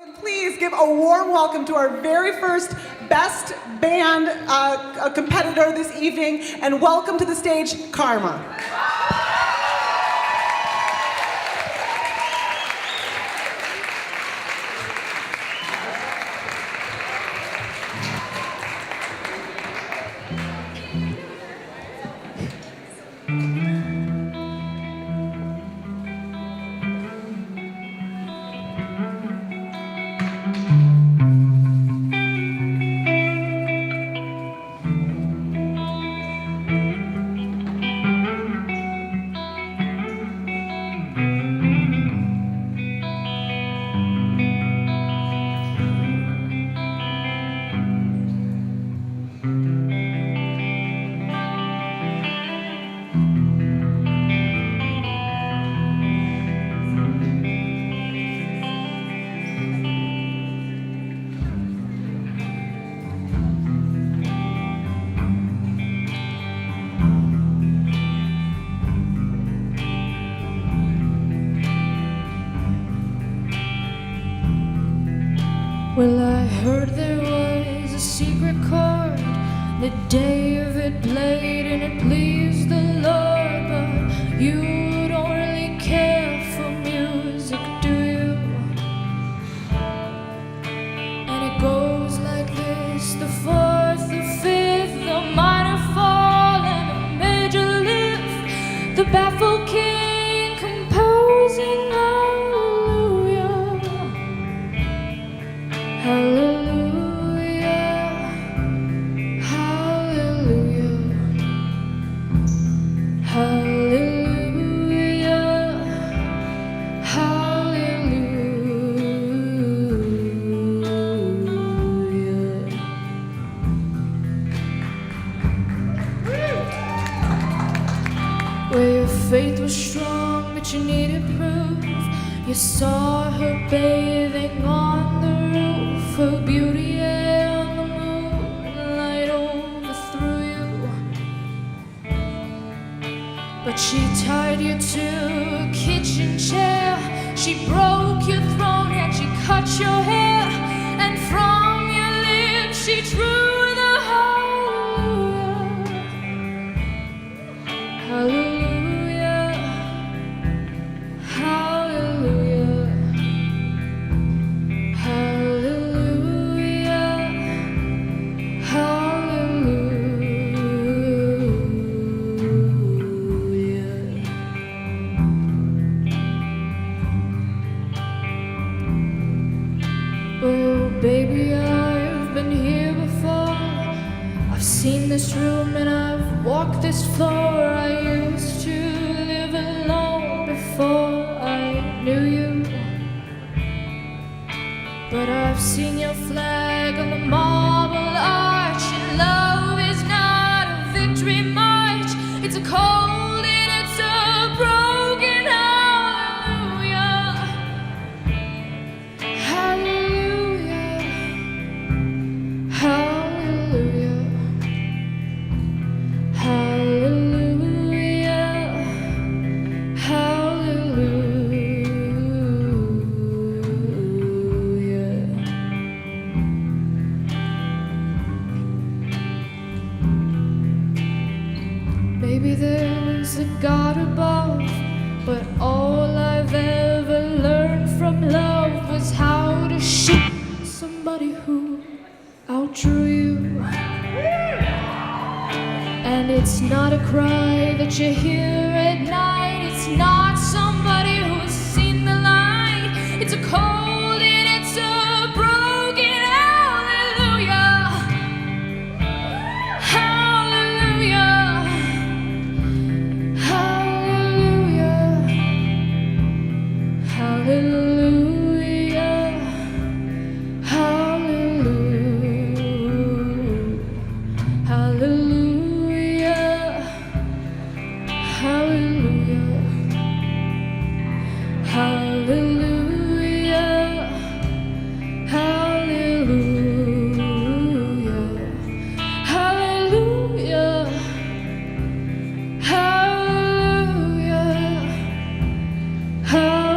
And please give a warm welcome to our very first Best Band competitor this evening, and welcome to the stage, Karma. Well, I heard there was a secret chord that David played and it pleased the Lord, but you don't really care for music, do you? And it goes like this: the fourth, the fifth, the minor fall and the major lift, the baffled king composing hallelujah, hallelujah, hallelujah, hallelujah. Where your faith was strong, but you needed proof. You saw her bathing on the roof, her beauty and the moonlight overthrew you. But she tied you to a kitchen chair, she broke your throne and she cut your hair, and from your lips she drew the hallelujah, hallelujah, hallelujah, hallelujah, hallelujah. Oh, baby, I've been here before. I've seen this room and I've walked this floor. I used to live alone before I knew you, but I've seen your flag on the marble arch, and love is not a victory march. It's a cold and it's a broken hallelujah, hallelujah, hallelujah, hallelujah, hallelujah. Maybe there's a God above, but all I've ever learned from love was how to shoot somebody who outdrew you. And it's not a cry that you hear at night, it's not somebody who's seen the light, it's a cold and it's a broken hallelujah, hallelujah, hallelujah, hallelujah, hallelujah, hallelujah, hallelujah,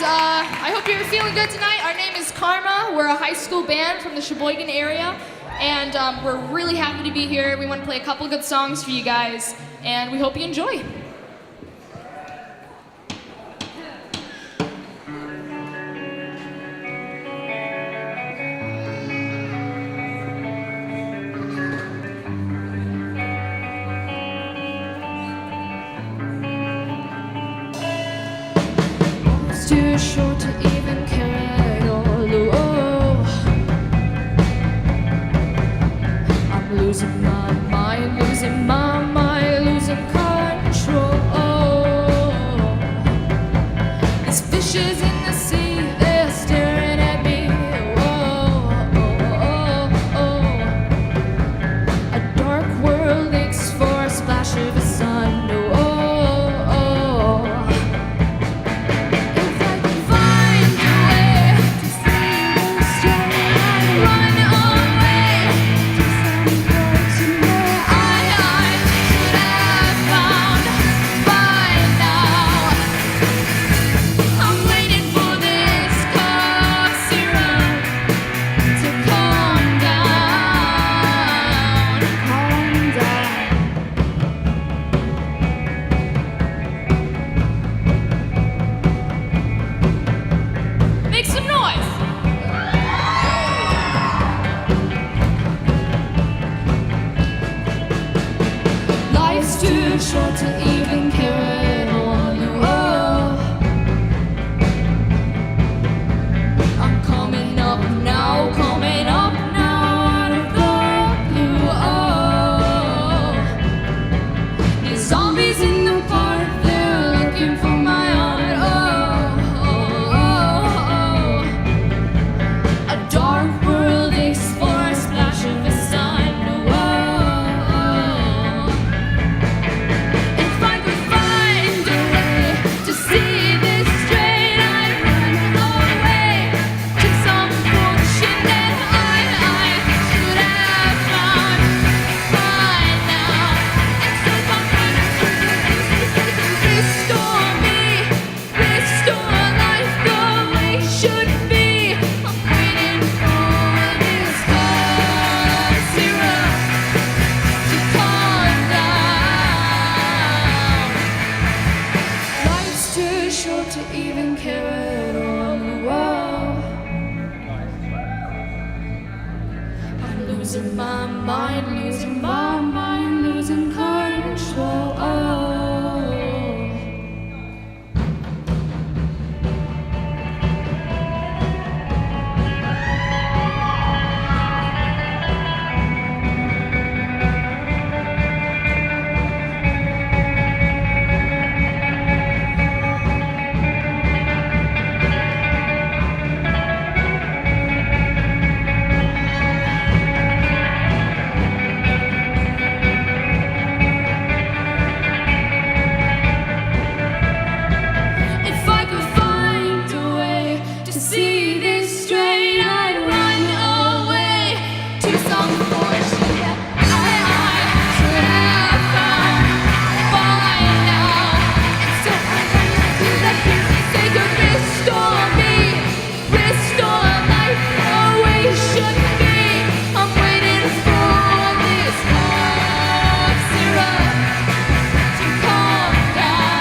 I hope you're feeling good tonight. Our name is Karma. We're a high school band from the Sheboygan area, and we're really happy to be here. We want to play a couple good songs for you guys, and we hope you enjoy. It's too short to even care at all. Oh, I'm losing my mind, losing my mind, losing control. These fishes in the sea, they're staring at me. A dark world aches for a splash of the sun. Make some noise! Life's too short to even care at all. I'm coming up now out of the blue. These zombies in the park, they're looking for my heart. A dark world aches for a splash of the sun. If I could find a way to see this straight, I'd run away to some fortune that I should have found by now. And so restore me, restore life the way it should be. I'm waiting for this cough syrup to calm down. Life's too short to even care at all. I'm losing my mind, losing control. If I could find a way to see this straight, I'd run away to some fortune that I should have found by now. And so I'm running to the pieces, they could restore me, restore life the way it should be. I'm waiting for this cough syrup to calm down.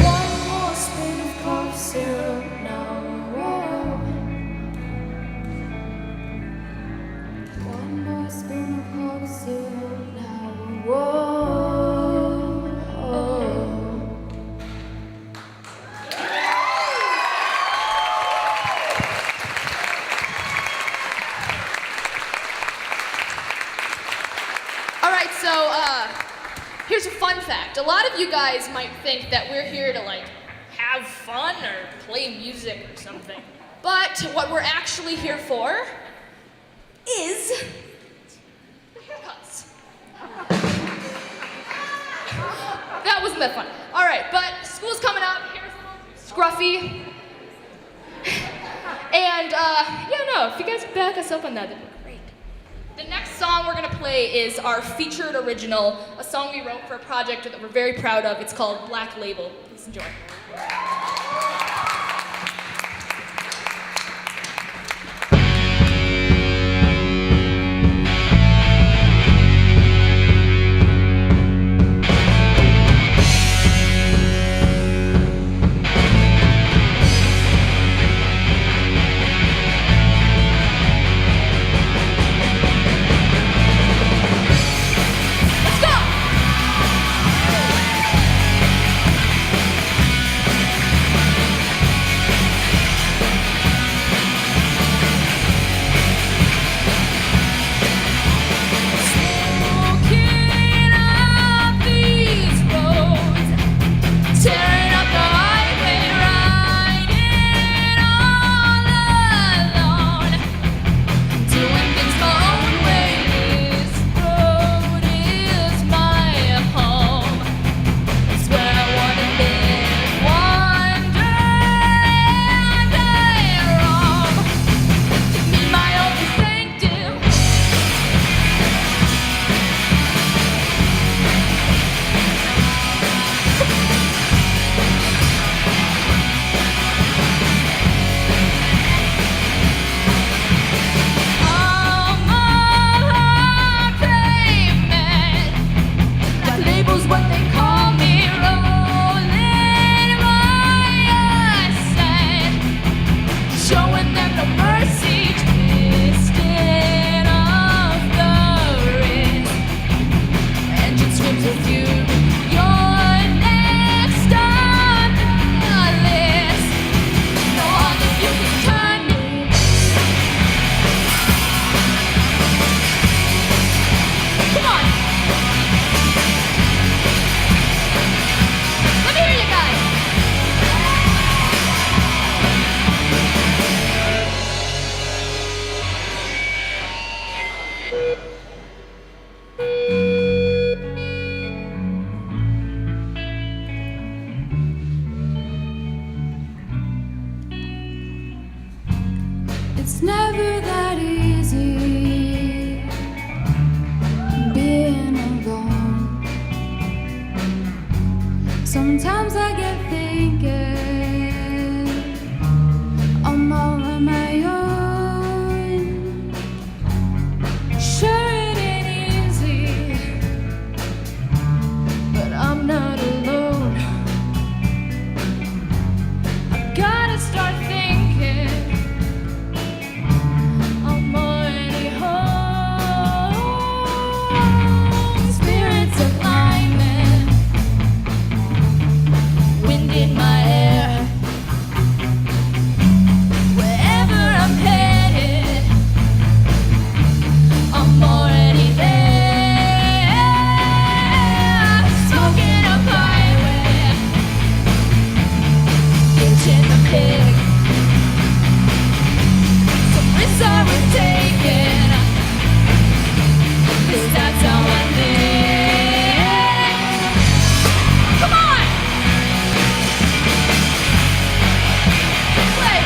One more spoon of cough syrup now. One more spoon of cough syrup now. All right, so here's a fun fact. A lot of you guys might think that we're here to like have fun or play music or something. But what we're actually here for is the haircuts. That wasn't that fun. All right, but school's coming up. Hair's a little scruffy. And yeah, no, if you guys could back us up on that, that'd be great. The next song we're gonna play is our featured original, a song we wrote for a project that we're very proud of. It's called Black Label. Please enjoy. It's never that easy being alone. Sometimes I get thinking I'm all on my own. Sure it ain't easy, but I'm not alone. I've gotta start thinking I'm already home. Spirits of alignment, wind in my hair. Wherever I'm headed, I'm already there. Smoking up highway, ditching the pig. Some risks are worth taking, 'cause that's how I live. Come on! Play!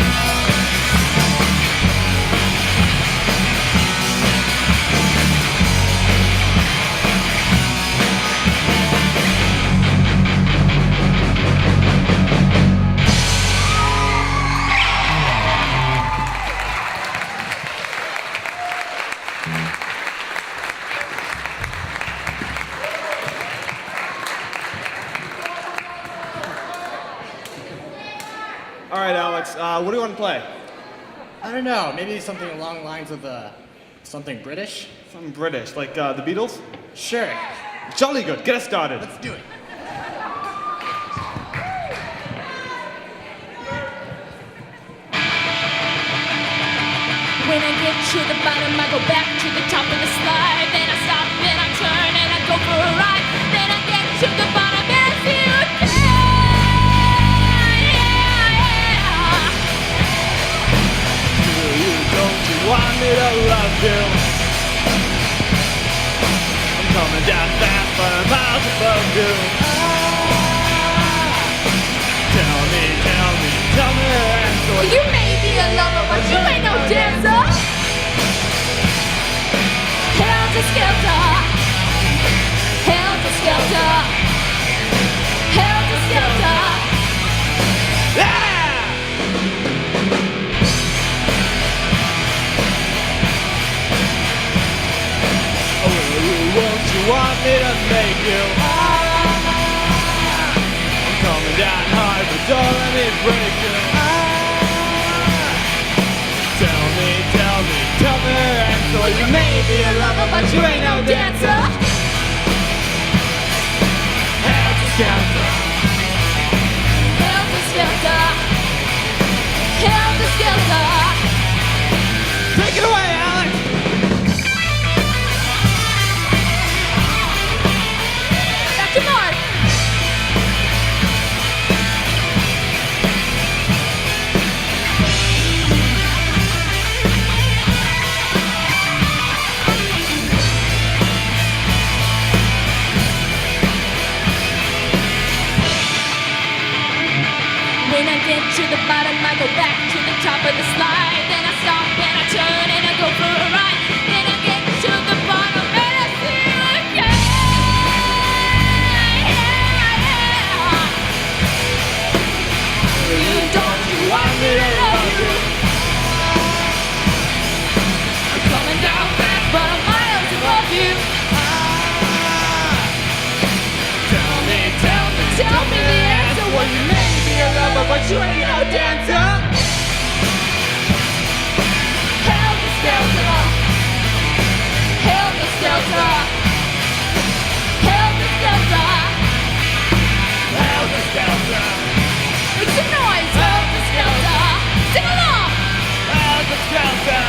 All right, Alex, what do you want to play? I don't know, maybe something along the lines of something British? Something British, like the Beatles? Sure, Jolly good, get us started. let's do it. When I get to the bottom, I go back to the top of the slide. Then I stop, then I turn, and I go for a ride. Then I get to the bottom, and I see you Don't you want me to love you? I'm coming down fast, but I'm miles above you. Tell me, so You may be a lover, but you ain't no dancer. When I get to the bottom, I go back to the top of the slide. Then I stop and I turn and I go for a ride. Then I get to the bottom and I see you again. You don't you want me to love you? I'm coming down fast, but I'm miles above you. Tell me the answer. Well, you may be a lover, but you ain't no dancer. Helter Skelter. Helter Skelter. Helter Skelter. Helter Skelter. Make some noise. Helter Skelter. Sing along. Helter Skelter.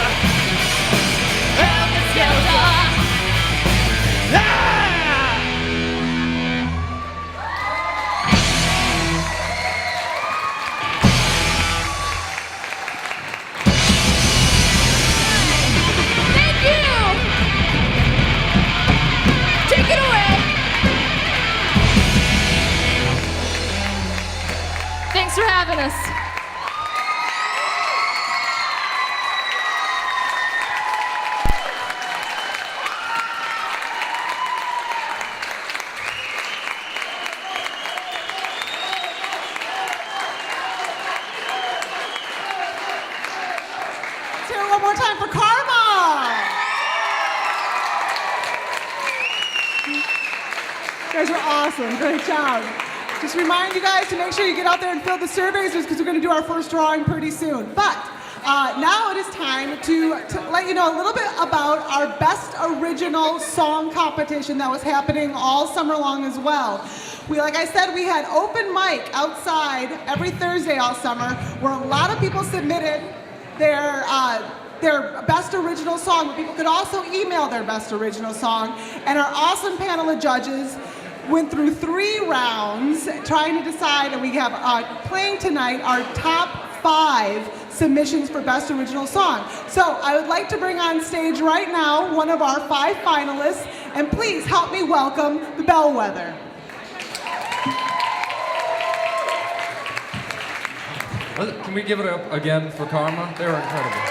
Helter Skelter. Ah! Thank you. Take it away. Thanks for having us. Let's hear it one more time for Karma. You guys are awesome. Great job. Just remind you guys to make sure you get out there and fill the surveys because we're going to do our first drawing pretty soon. But now it is time to let you know a little bit about our best original song competition that was happening all summer long as well. Like I said, we had open mic outside every Thursday all summer where a lot of people submitted their best original song, but people could also email their best original song. And our awesome panel of judges went through 3 rounds trying to decide, and we have playing tonight our top 5 submissions for best original song. So I would like to bring on stage right now one of our 5 finalists, and please help me welcome the Bellwether. Can we give it up again for Karma? They were incredible.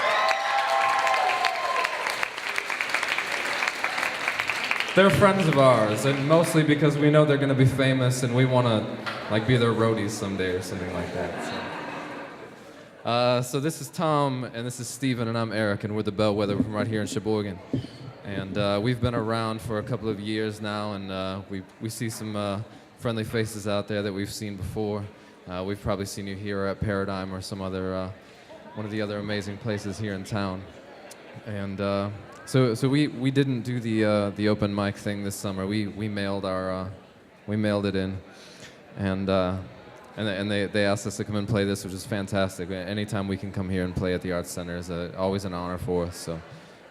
They're friends of ours, and mostly because we know they're going to be famous, and we want to be their roadies someday or something like that. So this is Tom, and this is Steven, and I'm Eric, and we're the Bellwether from right here in Sheboygan. And we've been around for a couple of years now, and we see some friendly faces out there that we've seen before. We've probably seen you here at Paradigm or some other one of the other amazing places here in town. And so we didn't do the open mic thing this summer. We mailed it in, and they asked us to come and play this, which is fantastic. Anytime we can come here and play at the Arts Center is always an honor for us. So,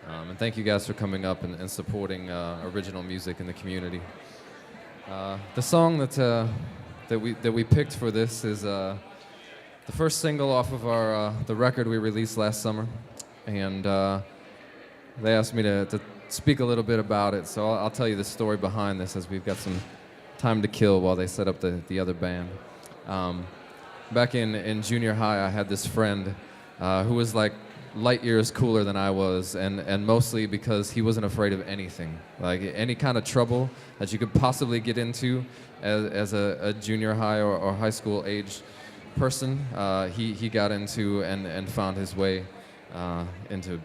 and thank you guys for coming up and supporting original music in the community. The song that we picked for this is the first single off of the record we released last summer, and they asked me to speak a little bit about it, so I'll tell you the story behind this as we've got some time to kill while they set up the other band. Back in junior high, I had this friend who was like light years cooler than I was, and mostly because he wasn't afraid of anything. Like any kind of trouble that you could possibly get into as a junior high or high school age person, he got into and found his way into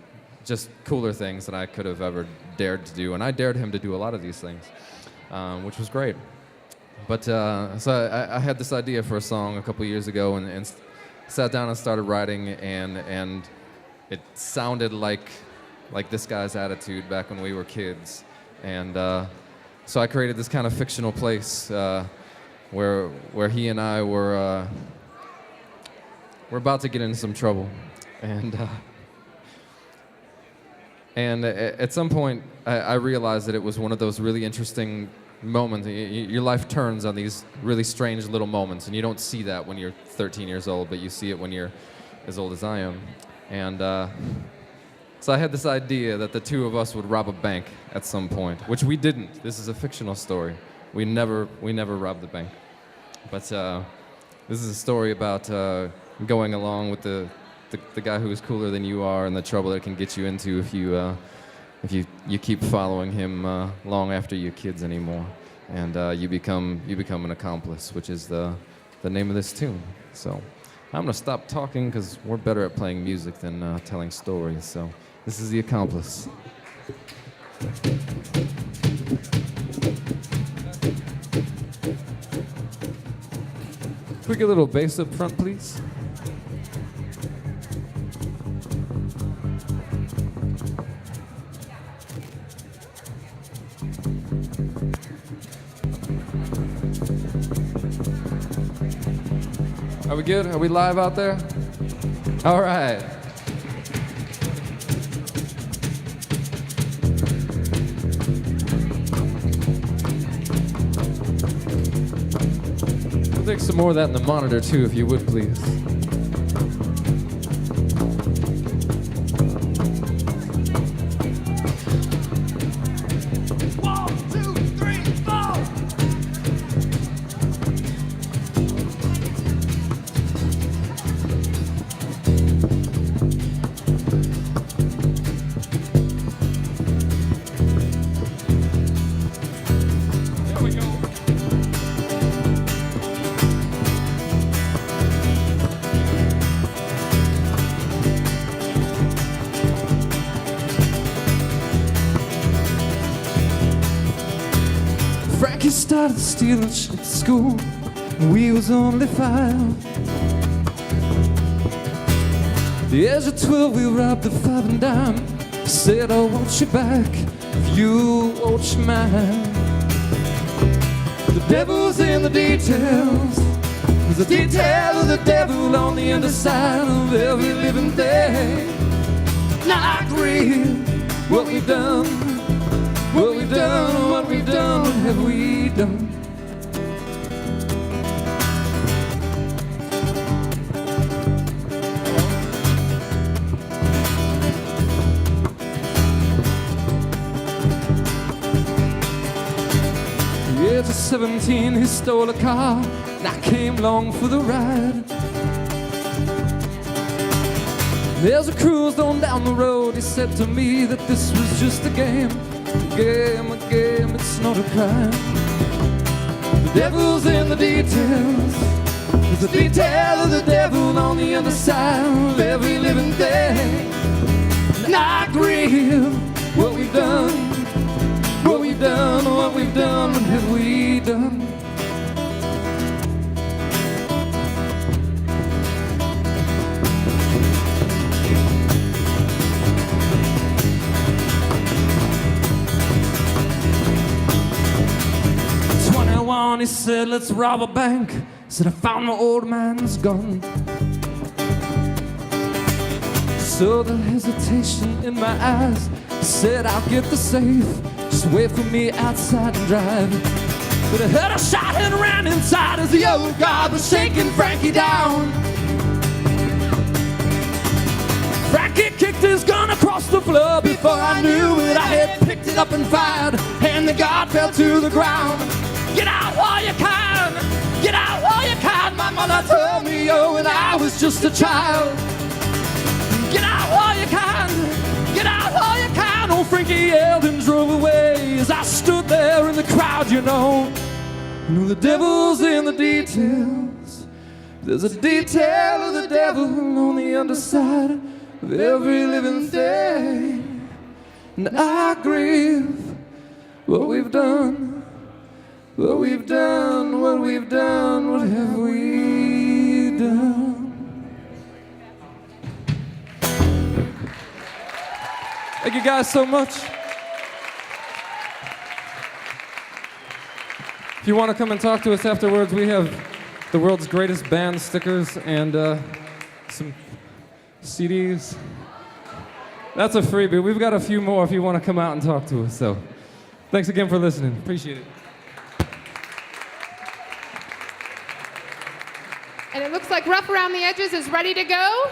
just cooler things than I could have ever dared to do. And I dared him to do a lot of these things, which was great. But so I had this idea for a song a couple years ago and sat down and started writing, and it sounded like this guy's attitude back when we were kids. And so I created this kind of fictional place where he and I were about to get into some trouble. And at some point, I realized that it was one of those really interesting moments. Your life turns on these really strange little moments, and you don't see that when you're 13 years old, but you see it when you're as old as I am. And so I had this idea that the two of us would rob a bank at some point, which we didn't. This is a fictional story. We never robbed the bank. But This is a story about going along with the guy who is cooler than you are and the trouble that it can get you into if you keep following him long after your kids anymore, and you become an accomplice, which is the name of this tune. So I'm gonna stop talking because we're better at playing music than telling stories. So this is The Accomplice. Can we get a little bass up front, please? Are we good? Are we live out there? All right. We'll take some more of that in the monitor too, if you would, please. Frankie started stealing shit at school when we was only 5. The age of 12 we robbed a 5 and dime. Said I want you back if you want your mind. The devil's in the details. There's a detail of the devil on the underside of every living thing. Not agree what we've done. What we've done, what we've done, what have we done? The age of 17, he stole a car, and I came along for the ride. There's a cruise on down the road, he said to me that this was just a game. A game, it's not a crime. The devil's in the details. There's a detail of the devil on the other side of every living thing. And I agree what we've done, what we've done, what we've done, what have we done? He said, let's rob a bank. Said, I found my old man's gun. Saw the hesitation in my eyes. He said, I'll get the safe. Just wait for me outside and drive. But I heard a shot and ran inside as the old guard was shaking Frankie down. Frankie kicked his gun across the floor. Before I knew it, I had picked it up and fired, and the guard fell to the ground. Get out while you can! Get out while you can! My mother told me, oh, when I was just a child. Get out while you can! Get out while you can! Old Frankie yelled and drove away as I stood there in the crowd, you know. You know, the devil's in the details. There's a detail of the devil on the underside of every living thing. And I grieve what we've done. What we've done, what we've done, what have we done? Thank you guys so much. If you want to come and talk to us afterwards, we have the world's greatest band stickers and some CDs. That's a freebie. We've got a few more if you want to come out and talk to us. So thanks again for listening. Appreciate it. And it looks like Rough Around the Edges is ready to go.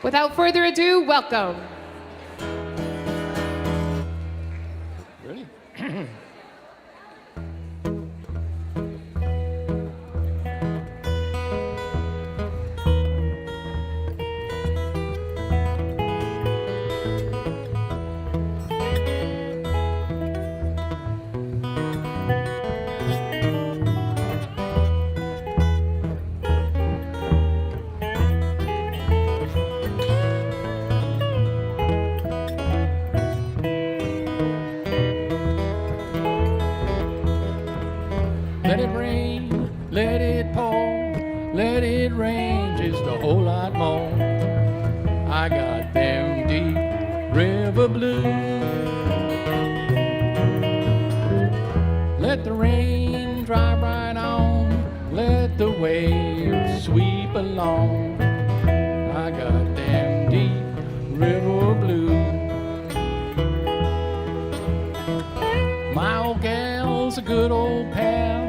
Without further ado, welcome. Ready? rain, let it pour, let it rain just a whole lot more. I got them deep river blues. Let the rain drive right on, let the waves sweep along. I got them deep river blues. My old gal's a good old pal.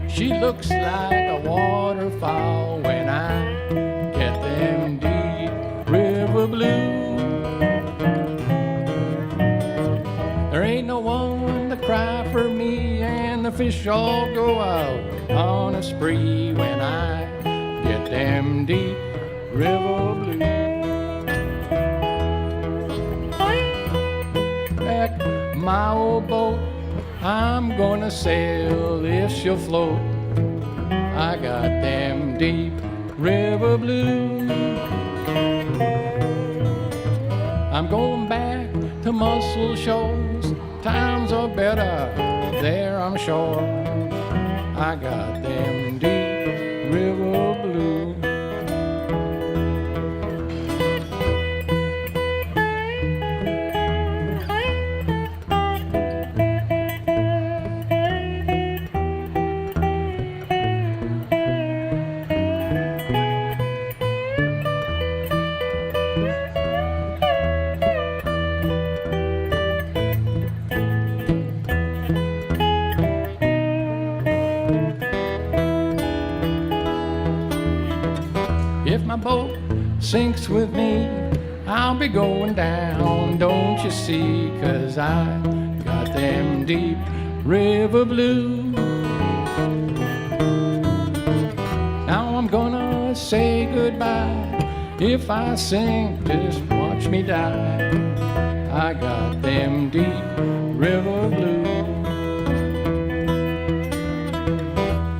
She looks like a waterfall when I get them deep river blues. There ain't no one to cry for me, and the fish all go out on a spree when I get them deep river blues. Back my old boat, I'm gonna sail if she'll float. I got them deep river blues. I'm going back to Muscle Shoals. Times are better there, I'm sure. I got them deep river blues. If my boat sinks with me, I'll be going down, don't you see? 'Cause I got them deep river blues. Now I'm gonna say goodbye. If I sink, just watch me die. I got them deep river blues.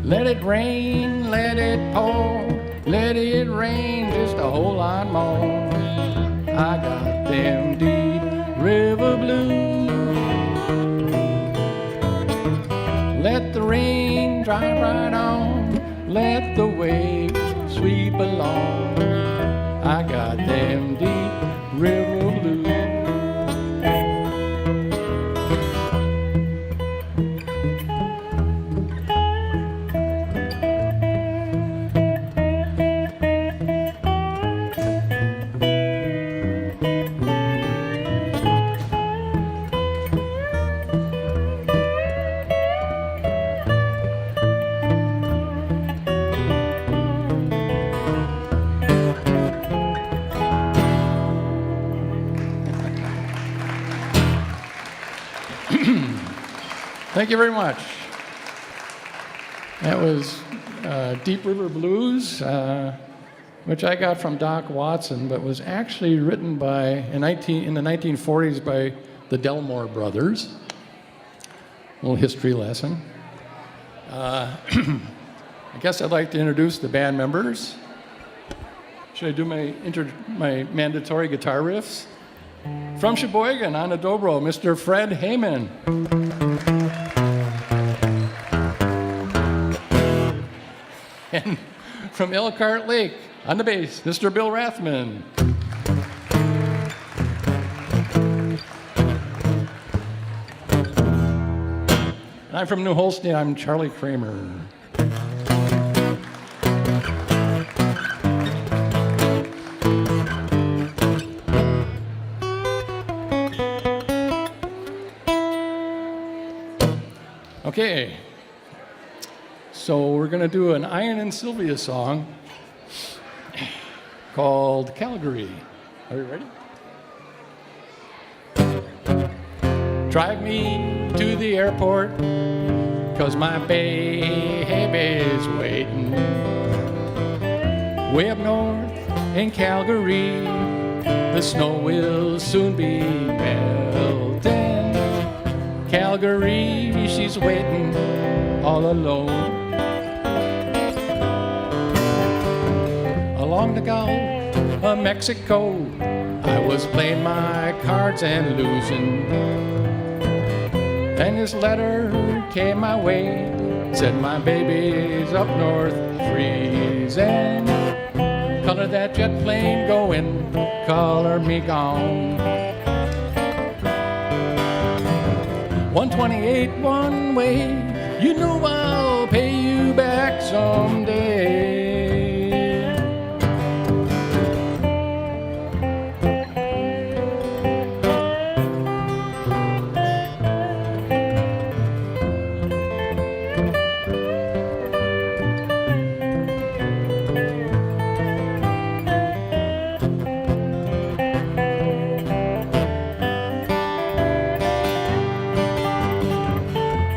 Let it rain, let it pour, let it rain just a whole lot more. I got them deep river blues. Let the rain drive right on, let the waves sweep along. I got them deep river blues. Thank you very much. That was Deep River Blues, which I got from Doc Watson, but was actually written in the 1940s by the Delmore brothers. A little history lesson. I guess I'd like to introduce the band members. Should I do my mandatory guitar riffs? From Sheboygan on the dobro, Mr. Fred Heyman. And from Elkhart Lake, on the bass, Mr. Bill Rathman. And I'm from New Holstein, I'm Charlie Kramer. Okay. So we're going to do an Ian and Sylvia song called Calgary. Are you ready? Drive me to the airport, 'cause my baby's waiting. Way up north in Calgary, the snow will soon be melting. Calgary, she's waiting all alone. Along the Gulf of Mexico, I was playing my cards and losing. Then this letter came my way Said my baby's up north freezing. Color that jet plane going, color me gone. 128 one way, you know I'll pay you back someday.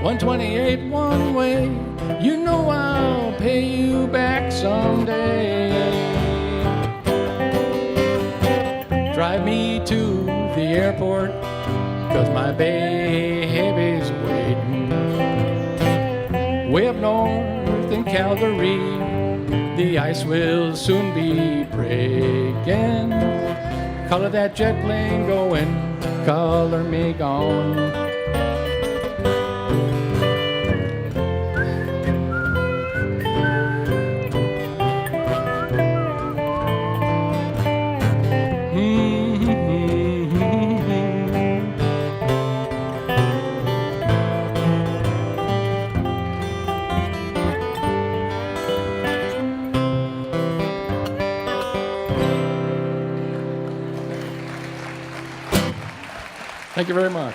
128 one way, you know I'll pay you back someday. Drive me to the airport, 'cause my baby's waiting. Way up north in Calgary, the ice will soon be breaking. Color that jet plane going, color me gone. Thank you very much.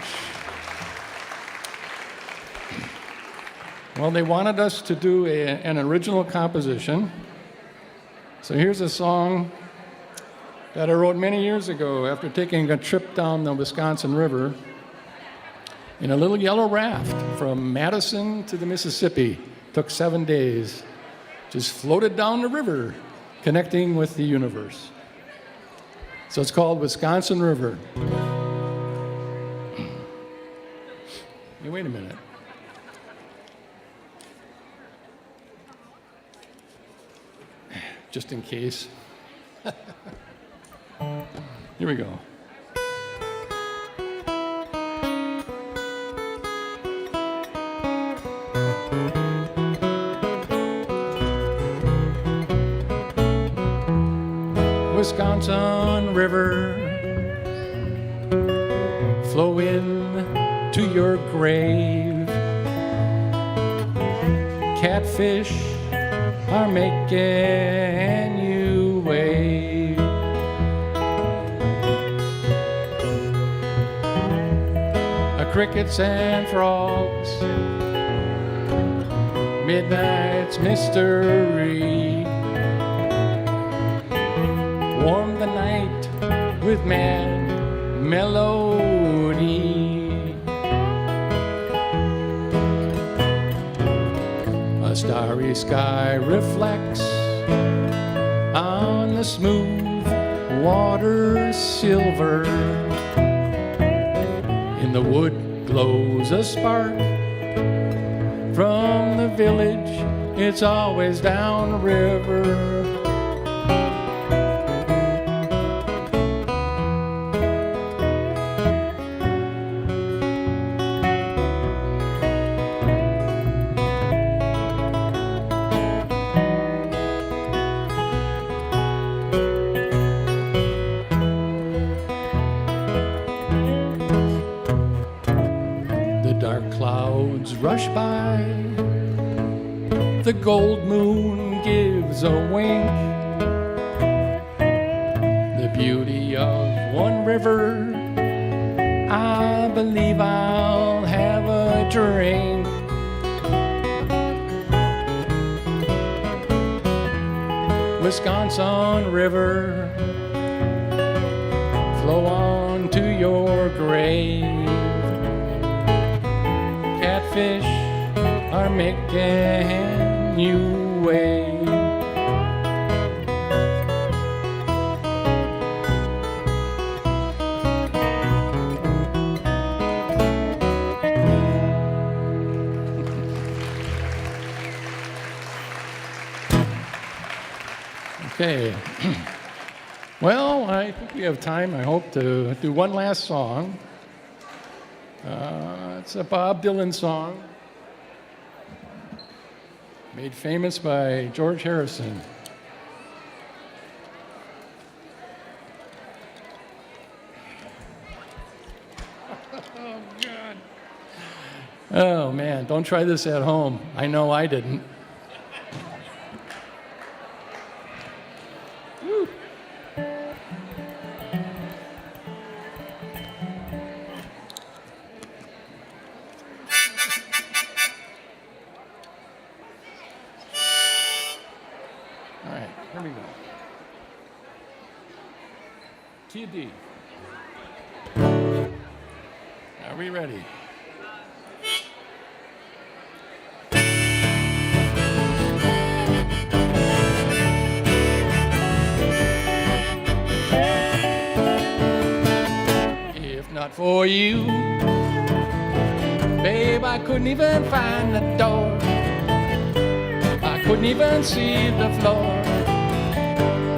Well, they wanted us to do an original composition. So here's a song that I wrote many years ago after taking a trip down the Wisconsin River in a little yellow raft from Madison to the Mississippi. Took 7 days. Just floated down the river, connecting with the universe. So it's called Wisconsin River. Hey, wait a minute. Just in case. Here we go. Wisconsin River, flow in to your grave. Catfish are making you wave. Crickets and frogs, midnight's mystery. Warm the night with mad melody. A starry sky reflects on the smooth water silver. In the wood glows a spark from the village, it's always downriver. Rush by, the gold moon gives a wink. The beauty of one river, I believe I'll have a drink. Wisconsin River, flow on to your grave. Catfish are making you wave. Okay. Well, I think we have time, I hope, to do one last song. It's a Bob Dylan song. made famous by George Harrison. Oh, God. Oh, man, don't try this at home. I know I didn't. Woo. All right, here we go. Key D. Are we ready? If not for you, babe, I couldn't even find the door. I couldn't even see the floor.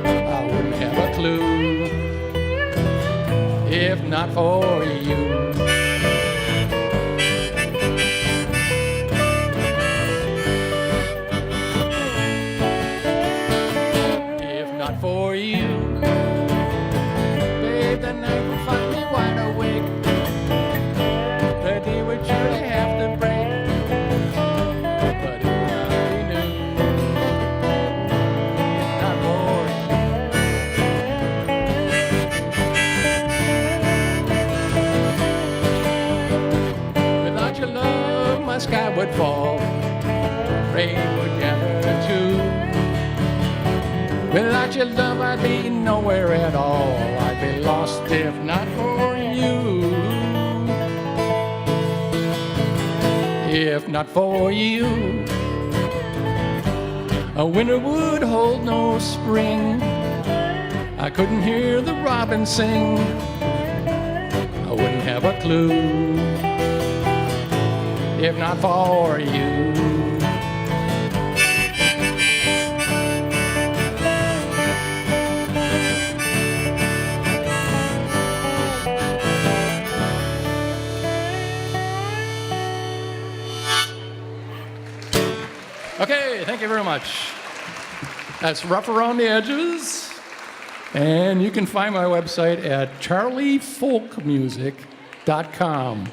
I wouldn't have a clue if not for you. If not for you, babe, the night would find me wide awake. The day would surely have to break, but it would not be new. If not for you. Without your love, my sky would fall, rain would gather too. Without your love, I'd be nowhere at all. I'd be lost if not for you. If not for you, a winter would hold no spring. I couldn't hear the robin sing. I wouldn't have a clue. If not for you. Okay, thank you very much. That's Rough Around the Edges. And you can find my website at charliefolkmusic.com.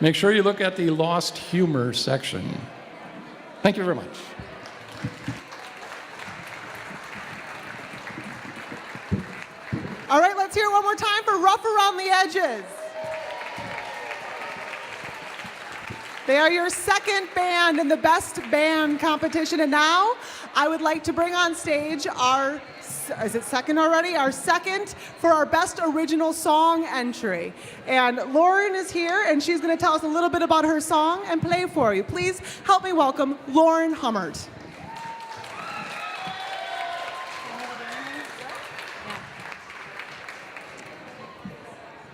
Make sure you look at the Lost Humor section. Thank you very much. All right, let's hear it one more time for Rough Around the Edges. They are your second band in the Best Band competition. And now I would like to bring on stage our, is it second already? Our second for our Best Original Song entry. And Lauren is here, and she's going to tell us a little bit about her song and play for you. Please help me welcome Lauren Hummert.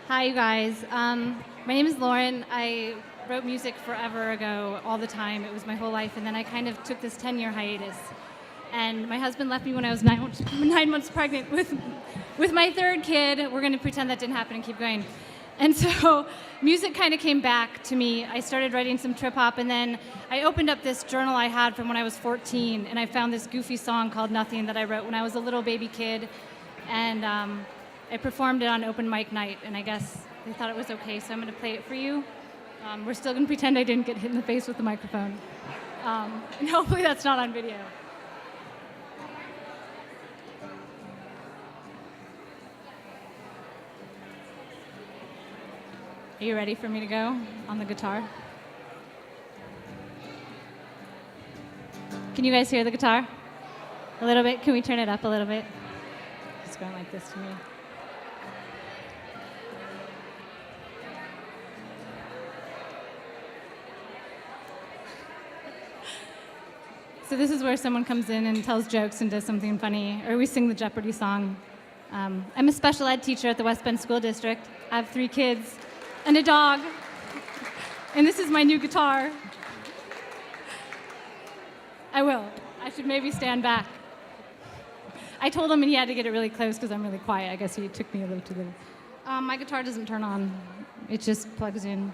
Hi, you guys. My name is Lauren. I wrote music forever ago, all the time. It was my whole life. And then I kind of took this 10-year hiatus. And my husband left me when I was 9 months pregnant with my third kid. We're going to pretend that didn't happen and keep going. And so music kind of came back to me. I started writing some trip hop, and then I opened up this journal I had from when I was 14, and I found this goofy song called Nothing that I wrote when I was a little baby kid. And I performed it on open mic night, and I guess they thought it was okay, so I'm going to play it for you. We're still going to pretend I didn't get hit in the face with the microphone. And hopefully that's not on video. Are you ready for me to go on the guitar? Can you guys hear the guitar? A little bit? Can we turn it up a little bit? It's going like this to me. So this is where someone comes in and tells jokes and does something funny, or we sing the Jeopardy song. I'm a special ed teacher at the West Bend School District. I have 3 kids and a dog, and this is my new guitar. I will. I should maybe stand back. I told him and he had to get it really close because I'm really quiet. I guess he took me a little too little. My guitar doesn't turn on. It just plugs in.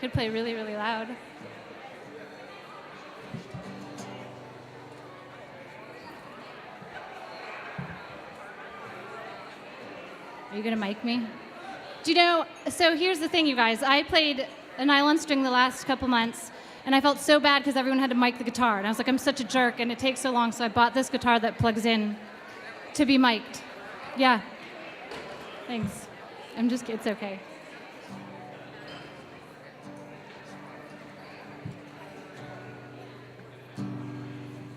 could play really, really loud. Are you gonna mic me? Do you know, so here's the thing, you guys. I played a nylon string the last couple months, and I felt so bad because everyone had to mic the guitar. And I was like, I'm such a jerk, and it takes so long, so I bought this guitar that plugs in to be mic'd. Yeah. Thanks. It's okay.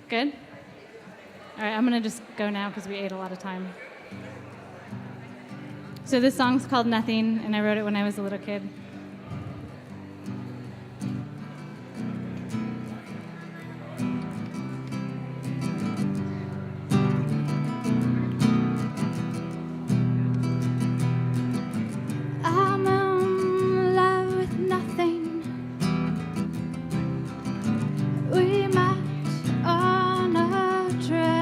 Good? All right, I'm gonna just go now because we ate a lot of time. So this song's called Nothing, and I wrote it when I was a little kid. I'm in love with nothing. We met on a train.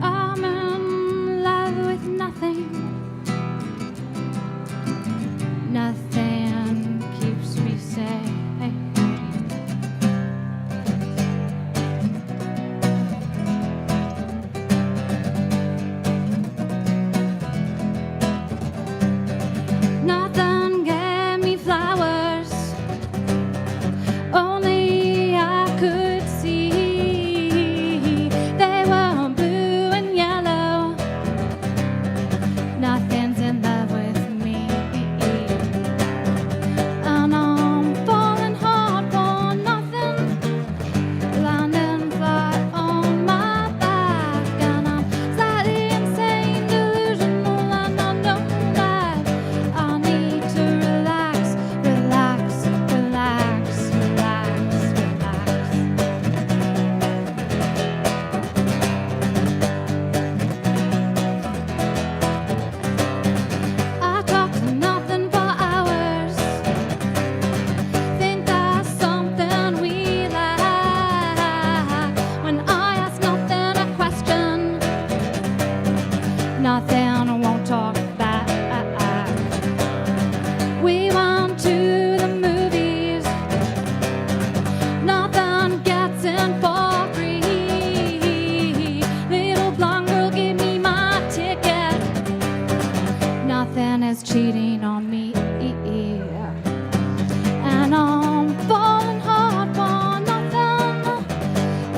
I'm in love with nothing. Nothing keeps me safe. Nothing gave me flowers, only I could see they were blue and yellow. Nothing's in love with me, and I'm falling hard for nothing, landing flat on my back, and I'm slightly insane, delusional, and I know that I need to relax, relax, relax, relax, relax. I talk to nothing for hours. Think that's something we lack. When I ask nothing a question, nothing won't talk back. We went to the movies. Nothing gets in for free. Little blonde girl gave me my ticket. Nothing is cheating on me. And I'm falling hard for nothing,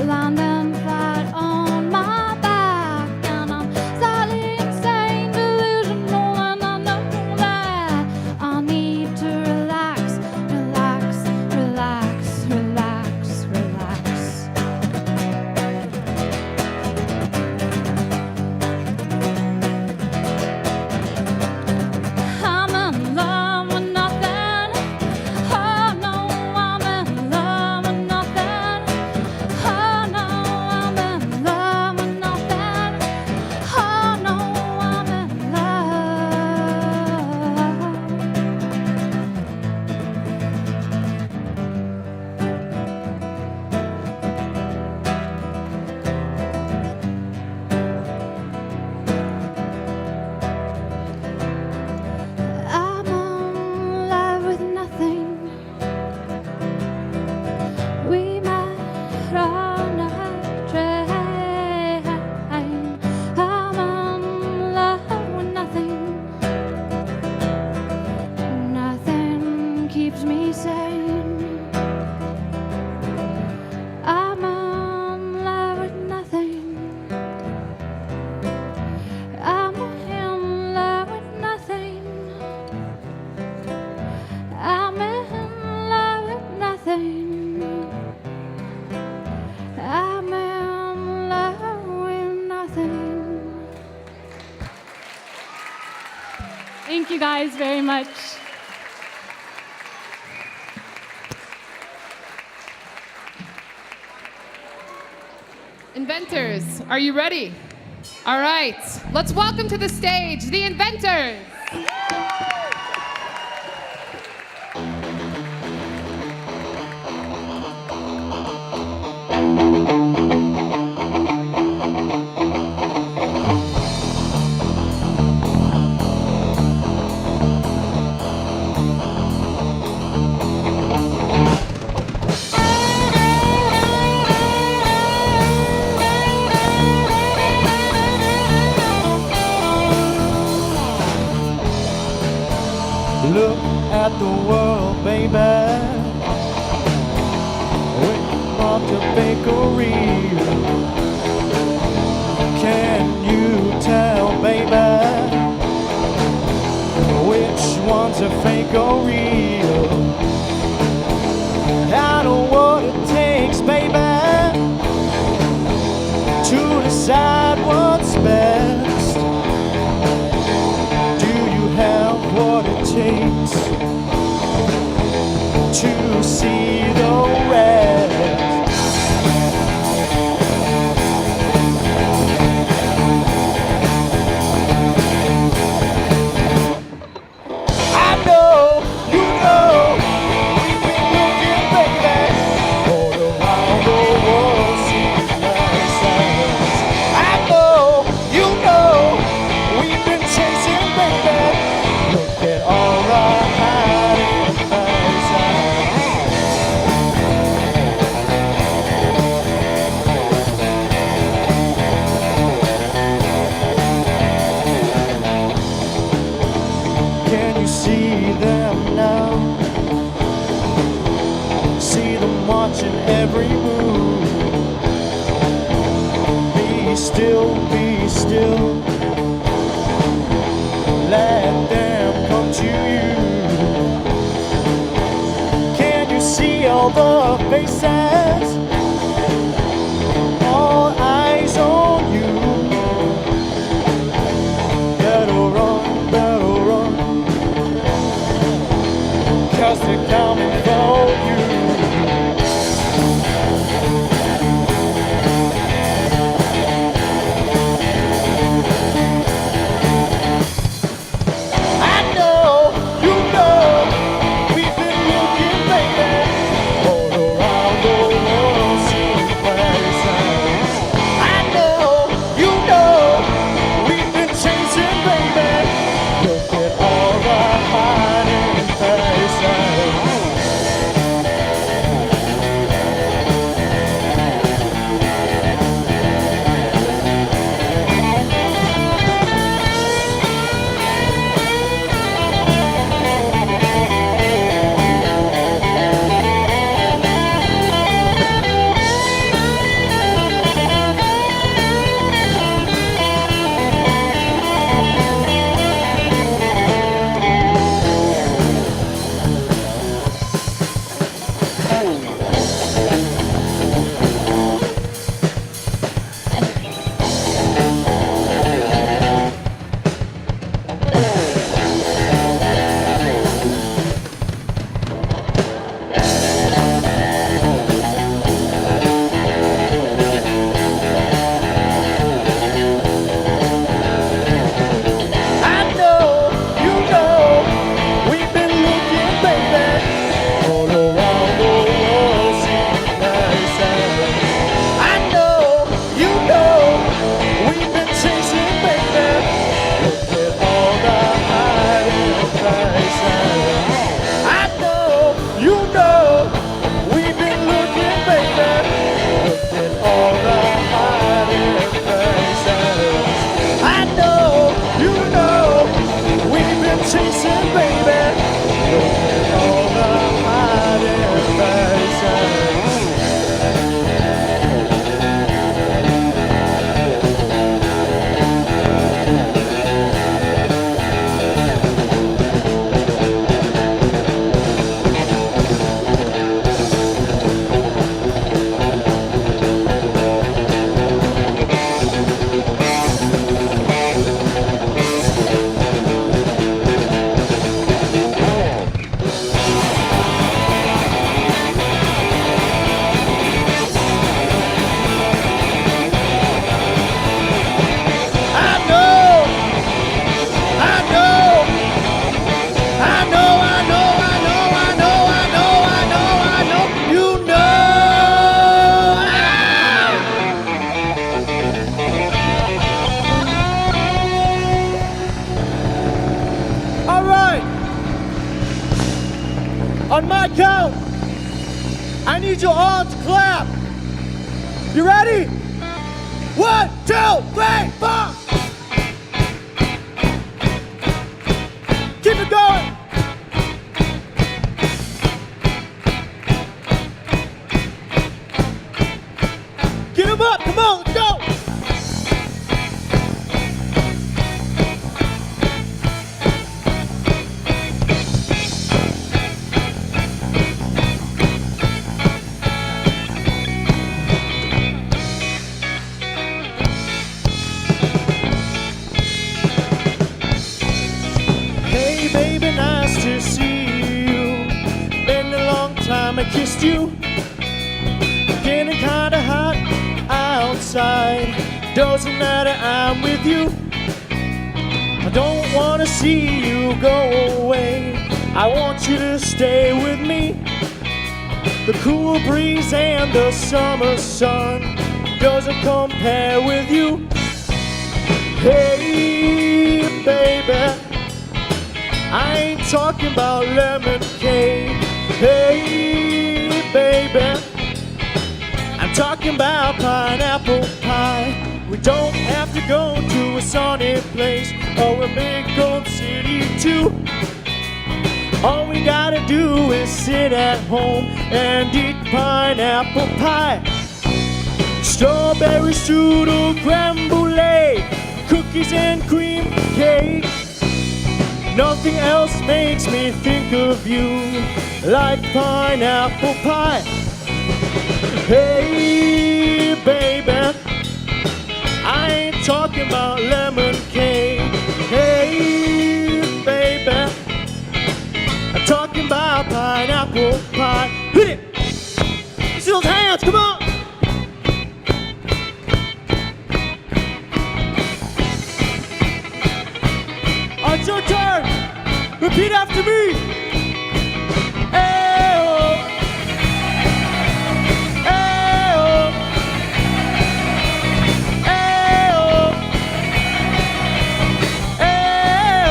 landing flat on my back, and I'm slightly insane, delusional, and I know that I need to relax, relax, relax, relax, relax. I'm in love with nothing. Oh no, I'm in love with nothing. Oh no, I'm in love with nothing. Oh no, I'm in I'm in love with nothing. We met on a train. I'm in love with nothing. Nothing keeps me sane. I'm in love with nothing. I'm in love with nothing. I'm in love with nothing. I'm in love with nothing. Thank you guys very much. Inventors, are you ready? All right, let's welcome to the stage the Inventors. Look at the world, baby. With Martha Bakery. Can you tell, baby, which one's a fake or real? I know what it takes, baby, to decide what's best. Do you have what it takes to see the rest? I know, you know, we've been looking, baby, all around the world, seeing ourselves. I know, you know, we've been chasing, baby. Look at all our hiding places. Can you see them now? See them watching every move. Be still, be still. Let them come to you. Can you see all the faces? All eyes on you. Better run, better run. 'Cause they're coming for you. I know, you know, we've been looking, baby, all around the world, seeing places. I know, you know, we've been chasing, baby. Look at all the hiding places. I know, you know, we've been looking, baby, all around the world, seeing places. I know, you know, we've been chasing, baby. Look at all the hiding places. I know, you know, we've been looking, baby. Look at all the hiding places. I know, you know, we've been chasing, baby. Look at all the hiding places. On my count, I need you all to clap. You ready? 1, 2, 3, 4. Keep it going. I kissed you. Getting kinda hot outside. Doesn't matter, I'm with you. I don't wanna see you go away. I want you to stay with me. The cool breeze and the summer sun doesn't compare with you. Hey, baby, I ain't talking about lemon cake. Hey, baby, I'm talking about pineapple pie. We don't have to go to a sunny place or a big old city too. All we gotta do is sit at home and eat pineapple pie. Strawberry strudel, creme brulee, cookies and cream cake. Nothing else makes me think of you like pineapple pie. Hey, baby, I ain't talking about lemon cake. Hey, baby, I'm talking about pineapple pie. Hit it! See those hands, come on! It's your turn! Repeat after me! Ayo! Ayo! Ayo! Ayo!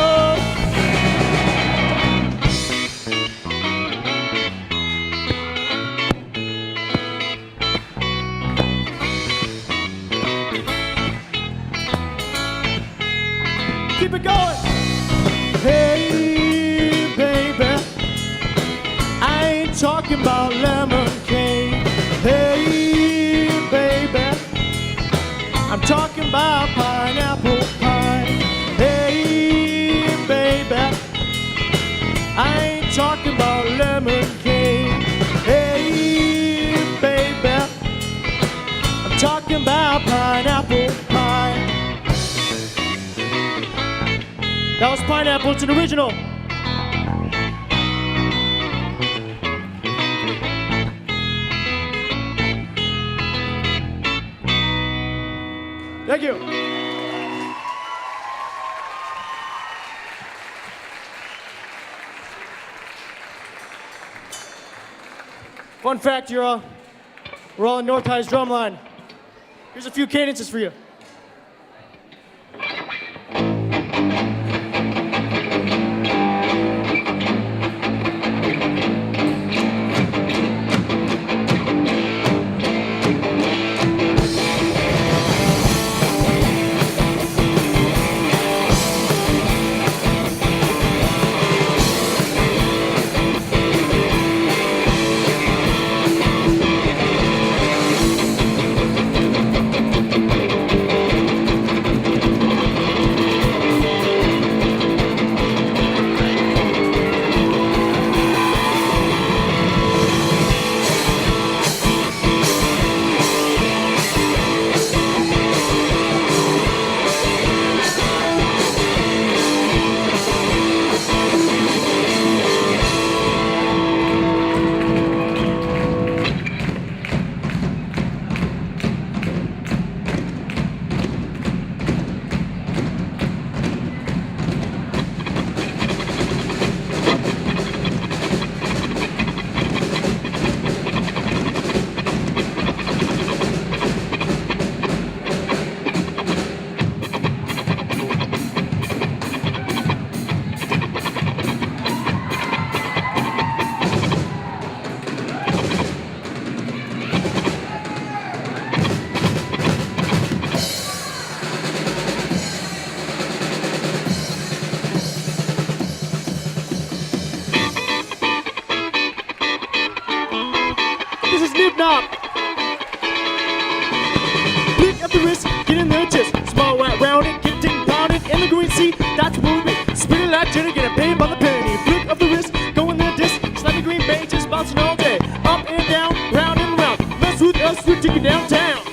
Keep it going! Hey, baby, I ain't talking about lemon cake. Hey, baby, I'm talking about pineapple pie. Hey, baby, I ain't talking about lemon cake. Hey, baby, I'm talking about pineapple pie. That was Pineapple, it's an original. Thank you. Fun fact, we're all in North High's drum line. Here's a few cadences for you. knob. Pick up the wrist, get in the chest. Small white round it, get it pounded in the green sea. That's the movement. Spin it like Jenny, get paid by the penny. Flick up the wrist, go in the disc. Slap the green bay, just bouncing all day. Up and down, round and round. Mess with us, we're taking downtown.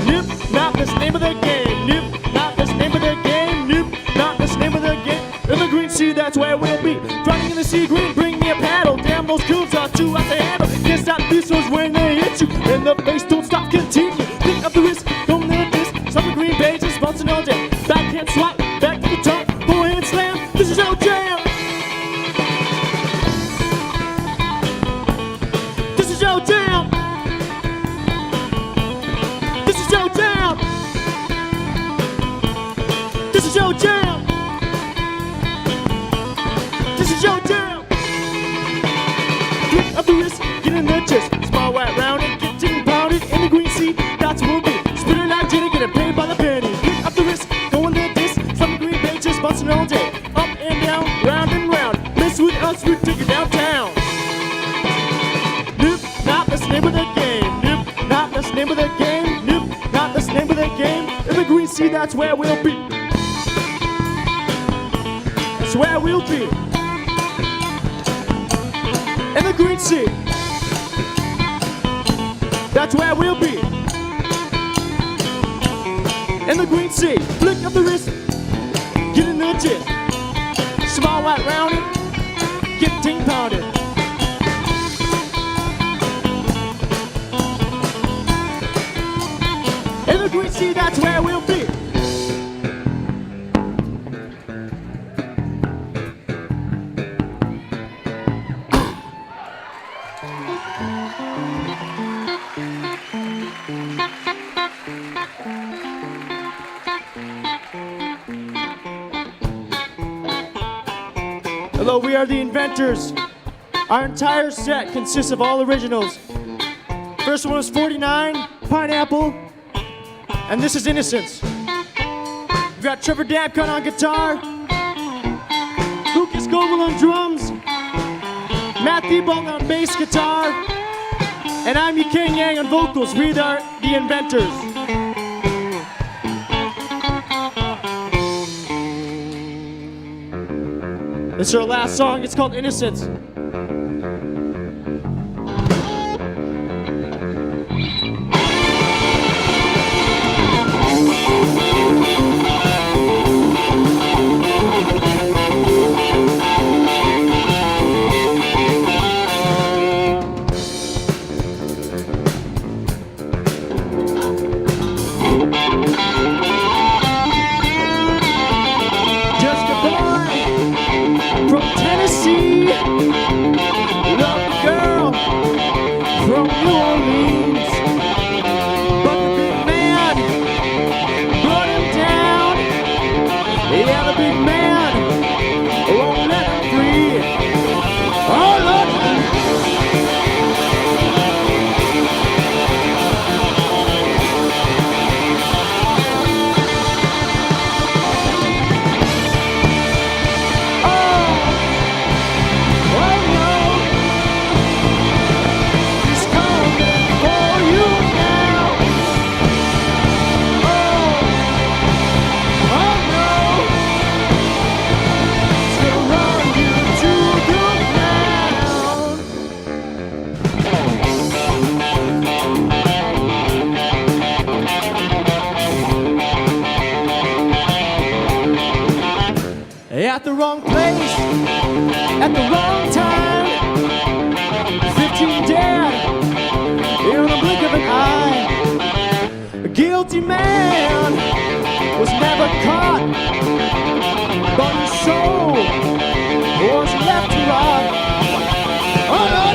Nip, not that's the name of the game. Nip, not that's the name of the game. Nip, not that's the name of the game. In the green sea. Sea, that's where we'll be. Drowning in the sea green, bring me a paddle. Damn, those goons are too out the handle. Can't stop these ones when they hit you in the face. Don't stop, continue. Pick up the wrist, don't let this. Some green pages, bouncing all day. Backhand swap, back to the top, forehand slam. This is our jam. This is our jam. This is our jam. This is your jam. This is your jam. Flick up the wrist, get in the chest. Small white round and getting pounded in the green sea. That's what we'll be. Spit it out, Jenny, getting paid by the penny. Flick up the wrist, going like this. Some green pages, bouncing all day. Up and down, round and round. Mess with us, we take it downtown. Nope, not that's the name of the game. Nope, not that's the name of the game. Nope, not that's the name of the game. In the green sea, that's where we'll be. That's where we'll be. In the green sea. That's where we'll be. In the green sea. Flick up the wrist. Get in the gym. Small white rounded. Get ting pounded. In the green sea, that's where we'll be. Hello, we are the Inventors. Our entire set consists of all originals. First one was 49, Pineapple, and this is Innocence. We've got Trevor Dabcon on guitar, Lucas Goebel on drums, Matt Thibault on bass guitar, and I'm Yikeng Yang on vocals. We are the Inventors. This is our last song. It's called Innocence. From Tennessee, love the girl from New Orleans, but the big man brought him down. Yeah, the big man won't let him free. Oh Lord. At the wrong place, at the wrong time. 15 dead in the blink of an eye. A guilty man was never caught, but his soul was left to rot. Oh no,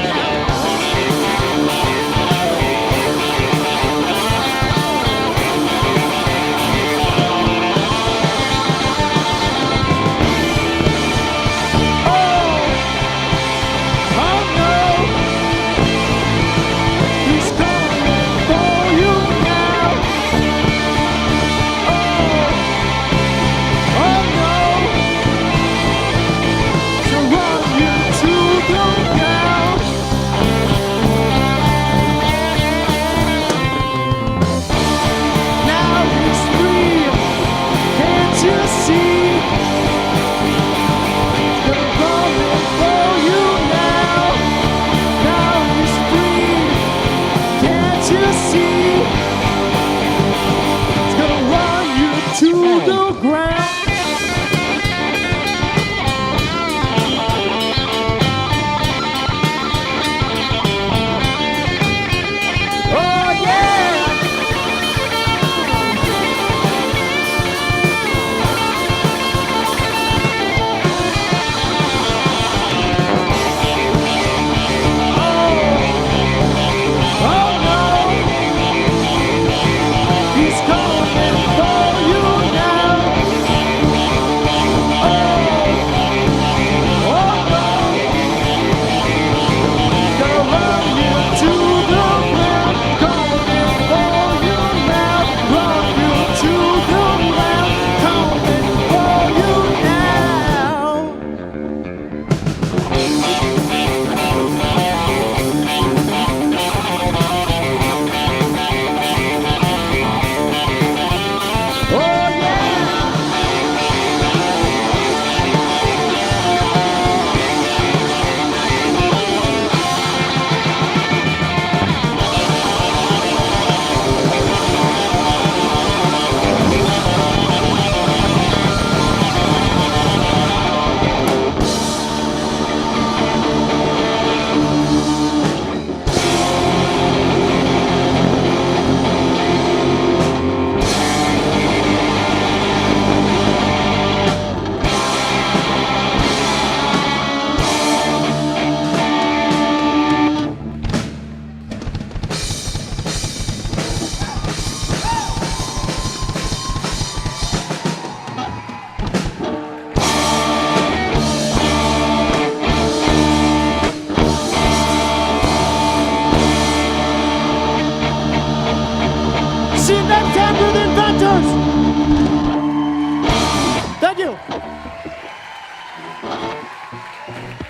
Yeah.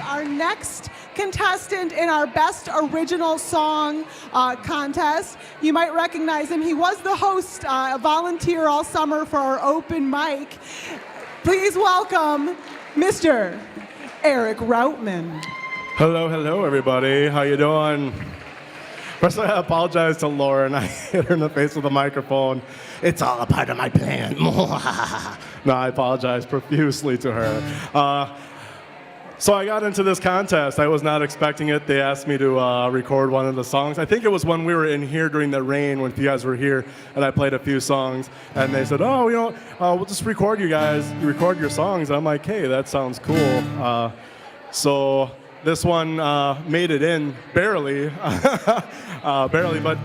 Our next contestant in our Best Original Song contest, you might recognize him. He was the host, volunteer all summer for our open mic. Please welcome Mr. Eric Routman. Hello, everybody. How you doing? First, I apologize to Lauren. I hit her in the face with a microphone. It's all a part of my plan. No, I apologize profusely to her. So I got into this contest. I was not expecting it. They asked me to record one of the songs. I think it was when we were in here during the rain, when you guys were here, and I played a few songs. And they said, oh, we'll just record you guys. You record your songs. I'm like, hey, that sounds cool. So this one made it in, barely, but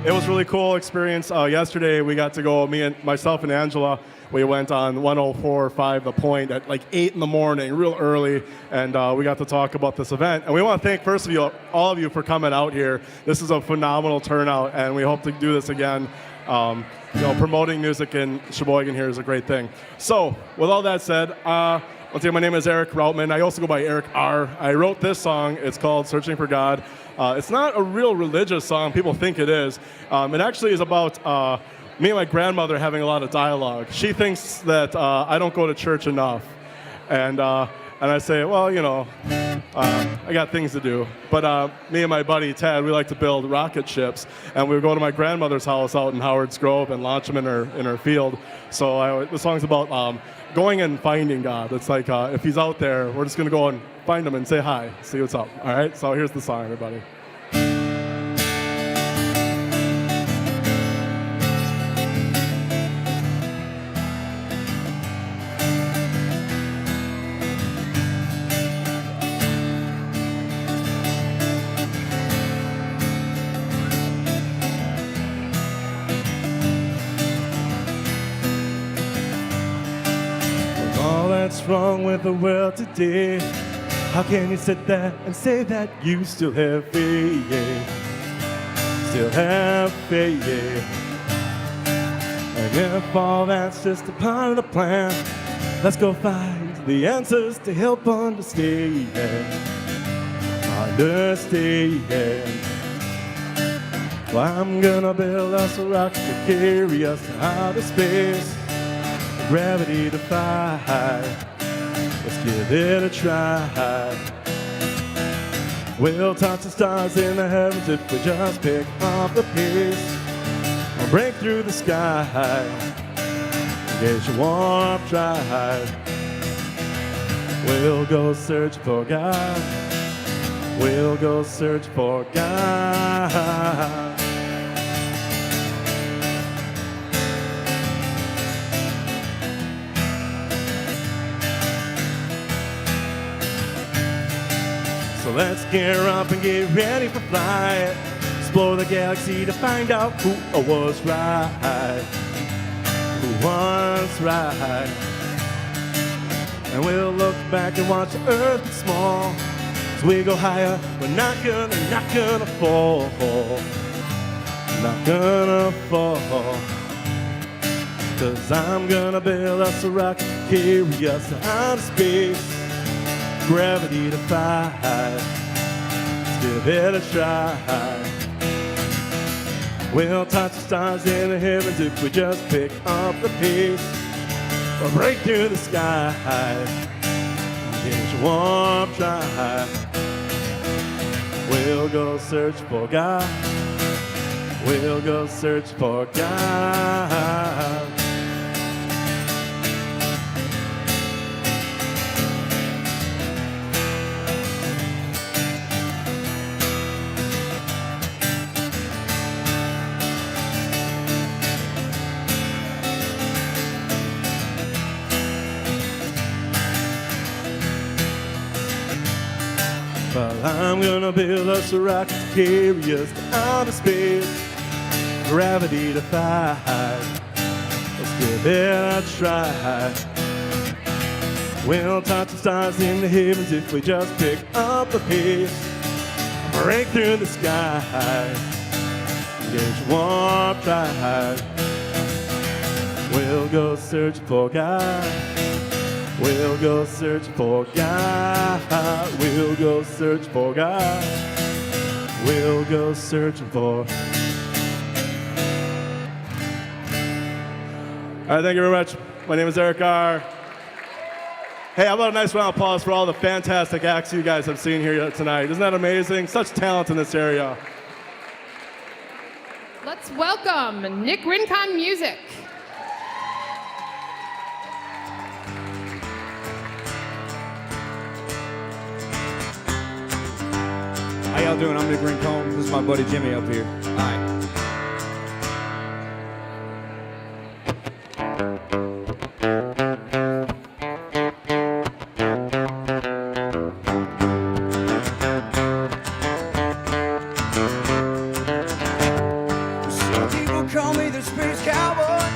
it was a really cool experience. Yesterday, we got to go, myself and Angela, we went on 104.5 The Point at like 8 in the morning, real early, and we got to talk about this event. And we want to thank, first of all of you for coming out here. This is a phenomenal turnout, and we hope to do this again. Promoting music in Sheboygan here is a great thing. So, with all that said, once again, my name is Eric Routman. I also go by Eric R. I wrote this song. It's called Searching for God. It's not a real religious song. People think it is. It actually is about me and my grandmother having a lot of dialogue. She thinks that I don't go to church enough. And I say, well, I got things to do. But me and my buddy Ted, we like to build rocket ships. And we would go to my grandmother's house out in Howard's Grove and launch them in her field. So the song's about going and finding God. It's like if he's out there, we're just going to go and find him and say hi, see what's up. All right? So here's the song, everybody. What's wrong with the world today? How can you sit there and say that you still have faith? Still have faith. And if all that's just a part of the plan, let's go find the answers to help understand. Well, I'm gonna build us a rocket to carry us to outer space. Gravity defy. Let's give it a try. We'll touch the stars in the heavens if we just pick up the pace. I'll break through the sky. Get your warp drive. We'll go search for God. We'll go search for God. So let's gear up and get ready for flight. Explore the galaxy to find out who was right. Who was right. And we'll look back and watch the earth get small. As we go higher, we're not gonna fall. Not gonna fall. 'Cause I'm gonna build us a rocket to carry us to outer space. Gravity defy. Let's give it a try. We'll touch the stars in the heavens if we just pick up the pace. We'll break through the sky. Get your warm try. We'll go search for God. We'll go search for God. Well, I'm gonna build us a rocket to carry us to outer space. Gravity defy. Let's give it a try. We'll touch the stars in the heavens if we just pick up the pace. break through the sky. Get your warm pride. We'll go search for God. We'll go search for God. We'll go search for God. We'll go searching for. All right, thank you very much. My name is Eric R. Hey, how about a nice round of applause for all the fantastic acts you guys have seen here tonight? Isn't that amazing? Such talent in this area. Let's welcome Nick Rincon Music. How y'all doing? I'm Nick Rincon. This is my buddy Jimmy up here. Hi. Some people call me the space cowboy.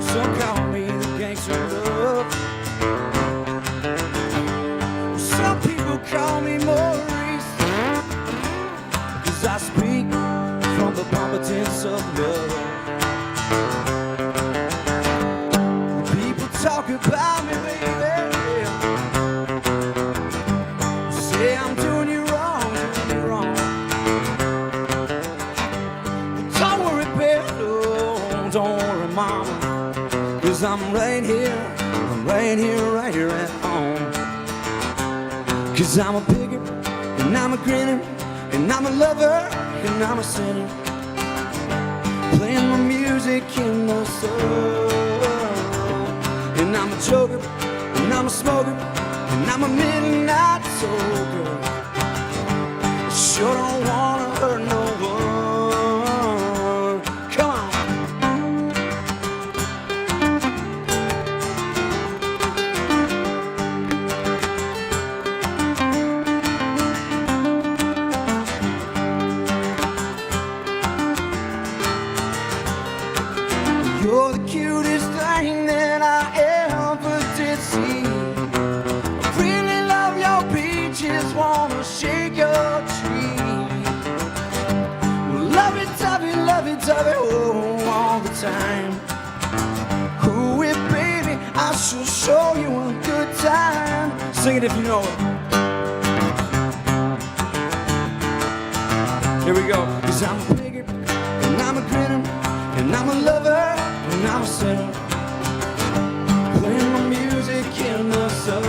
Some call me the gangster of love. Some people call me Maurice, 'cause I speak from the competence of love. People talk about me, baby, say I'm doing you wrong, doing you wrong. But don't worry, baby, no, don't worry, mama, 'cause I'm right here at home. 'Cause I'm a pigger, and I'm a grinner, and I'm a lover, and I'm a sinner, playing my music in the sun. And I'm a joker, and I'm a smoker, and I'm a midnight toker. Sure don't wanna hurt no one. Come on. You're the cutest thing that I ever did see. I really love your peaches, wanna shake your tree. Love it, oh, all the time. Ooh, it, baby, I should show you a good time. Sing it if you know it. Here we go. 'Cause I'm a pigger, and I'm a grinner, and I'm a lover, and I'm a sinner, playing my music in the sun.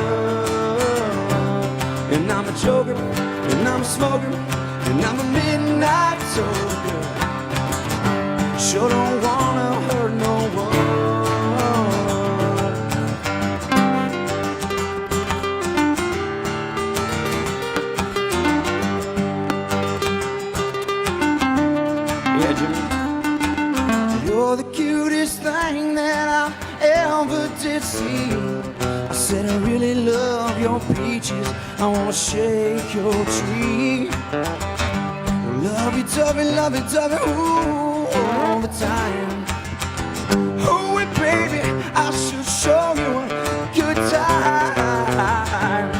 And I'm a joker, and I'm a smoker, and I'm a midnight toker. Sure don't wanna hurt no one. Yeah, Jimmy. You're the cutest thing that I ever did see. I said I really love your peaches, I wanna shake your tree. Love it, ooh, all the time. Oh, and baby, I should show you a good time.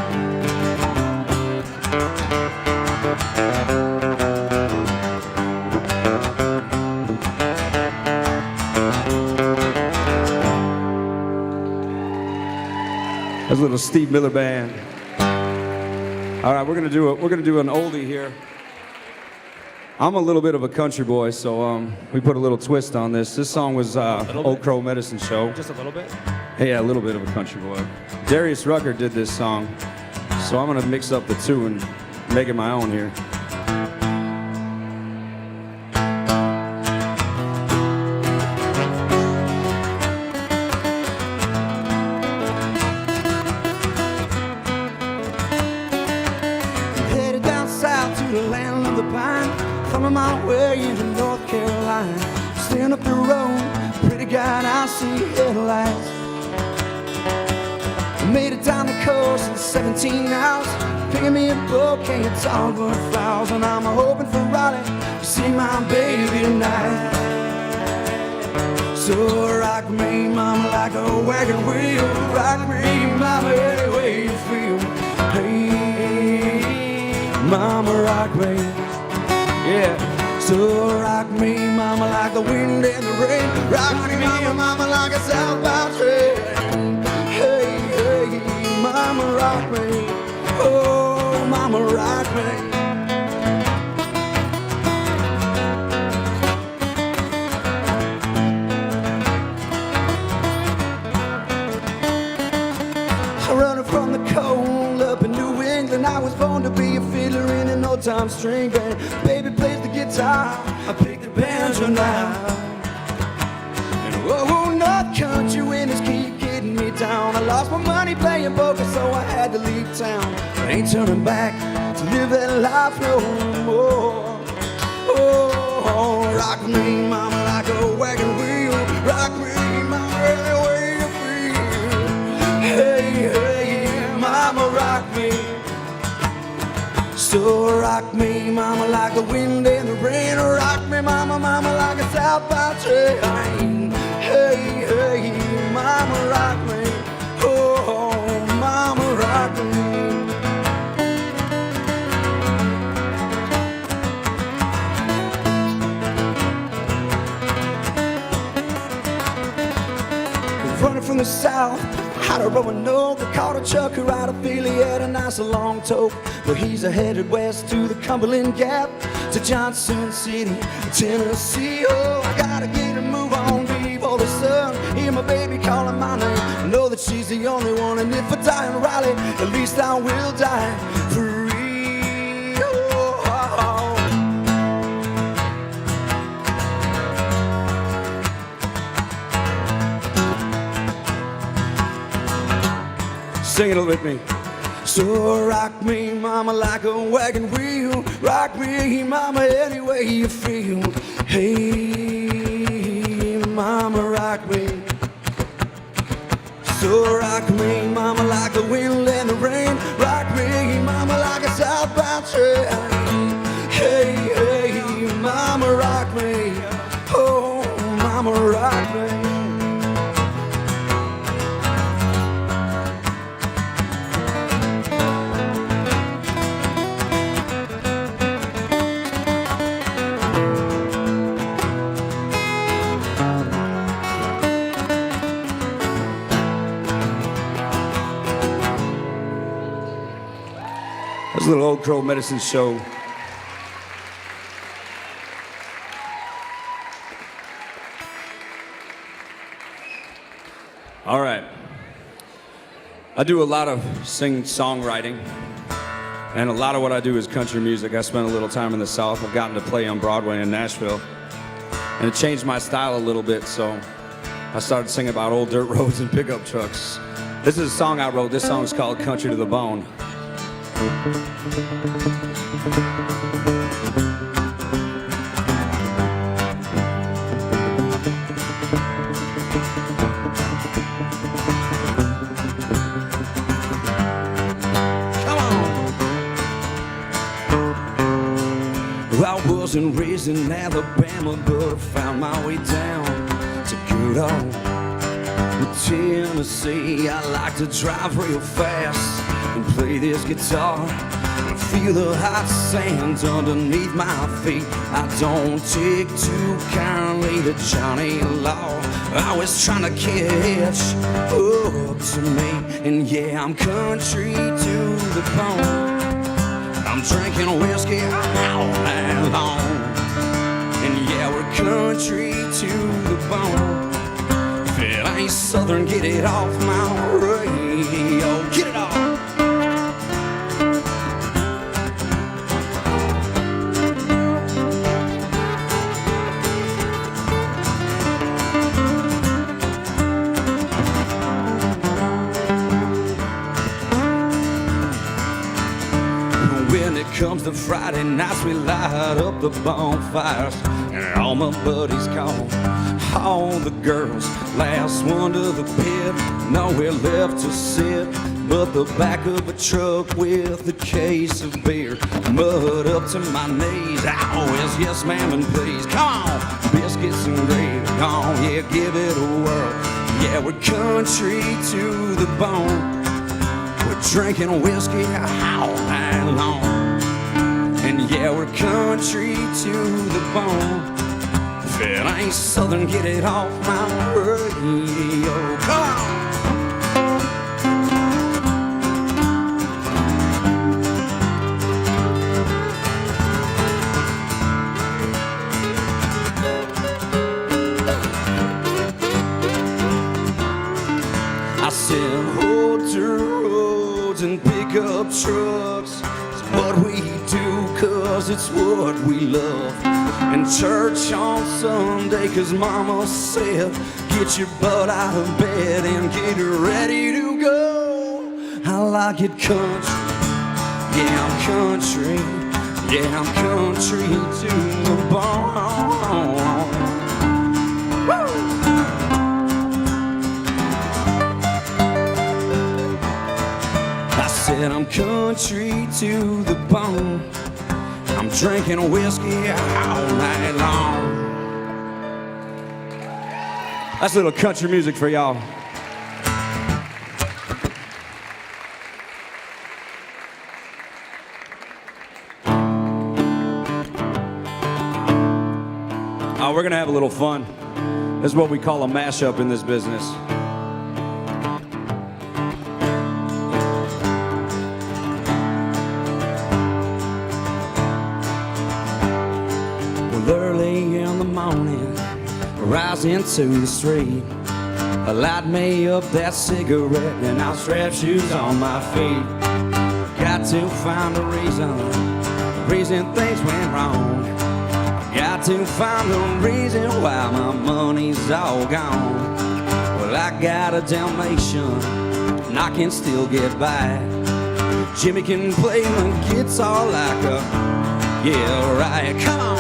That's a little Steve Miller Band. All right, we're gonna do an oldie here. I'm a little bit of a country boy, so we put a little twist on this. This song was Old Crow Medicine Show. Just a little bit? Yeah, a little bit of a country boy. Darius Rucker did this song, so I'm gonna mix up the two and make it my own here. Headed down south to the land of the pine, thumbing my way into North Carolina. Staying up the road, pretty guy, and I see headlights. I made it down the coast in 17 hours, picking me a bouquet of dogwood flowers, and I'm hoping for Raleigh to see my baby tonight. So rock me, mama, like a wagon wheel. Rock me, mama, any way you feel. Hey. mama, rock me. Yeah. So rock me, mama, like the wind and the rain. Rock me, mama, like a southbound train. Hey, hey, mama, rock me. Oh, mama, rock me. Running from the cold up in New England, I was born to be a fiddler in an old-time string band. Baby plays the guitar, I pick the banjo now. And oh, North Country winters keep getting me down. I lost my money playing poker, so I had to leave town. I ain't turning back to live that life no more. Oh, rock me, mama, like a wagon wheel. Rock me, mama, any way you feel. Hey, hey, mama, rock me. So rock me, mama, like the wind and the rain. Rock me, mama, mama, like a southbound train. Hey, hey, mama, rock me. Oh, mama, rock me. Running from the south, out of Roanoke, I caught a chucker out of Philly, had a nice long toke. But he's headed west to the Cumberland Gap, to Johnson City, Tennessee. Oh, I gotta get a move on before the sun. Hear my baby calling my name, I know that she's the only one. And if I die in Raleigh, at least I will die free. Oh, oh, oh. Sing it with me. So rock me, mama, like a wagon wheel. Rock me, mama, any way you feel. Hey, mama, rock me. So rock me, mama, like the wind and the rain. Rock me, mama, like a southbound train. Hey, hey, mama, rock me. Oh, mama, rock me. This little Old Crow Medicine Show. All right. I do a lot of songwriting, and a lot of what I do is country music. I spent a little time in the South. I've gotten to play on Broadway in Nashville, and it changed my style a little bit, so I started singing about old dirt roads and pickup trucks. This is a song I wrote. This song is called Country to the Bone. I wasn't raised in Alabama, but I found my way down to good old Tennessee. I like to drive real fast and play this guitar and feel the hot sand underneath my feet. I don't take too kindly to Johnny Law, always trying to catch up to me. And yeah, I'm country to the bone. I'm drinking whiskey all night long. And yeah, we're country to the bone. If it ain't Southern, get it off my radio. Get it off. When it comes to Friday nights, we light up the bonfires, and all my buddies call all the girls. Last one to the pit, nowhere left to sit but the back of a truck with a case of beer. Mud up to my knees, always yes ma'am and please. Come on, biscuits and gravy, come on, yeah, give it a whirl. Yeah, we're country to the bone. We're drinking whiskey all night long. Yeah, we're country to the bone. If it ain't Southern, get it off my radio. Come on! I said, hold to roads and pick up trucks. It's what we do, cause it's what we love. And church on Sunday, cause mama said, get your butt out of bed and get ready to go. I like it country, yeah, I'm country. Yeah, I'm country to the bone. Woo! I said I'm country to the bone. I'm drinking whiskey all night long. That's a little country music for y'all. We're gonna have a little fun. This is what we call a mashup in this business. Well, early in the morning, rising to the street, I light me up that cigarette and I'll strap shoes on my feet. Got to find a reason things went wrong. Got to find a reason why my money's all gone. Well, I got a Dalmatian, and I can still get by. Jimmy can play the guitar like a, yeah, right, come on.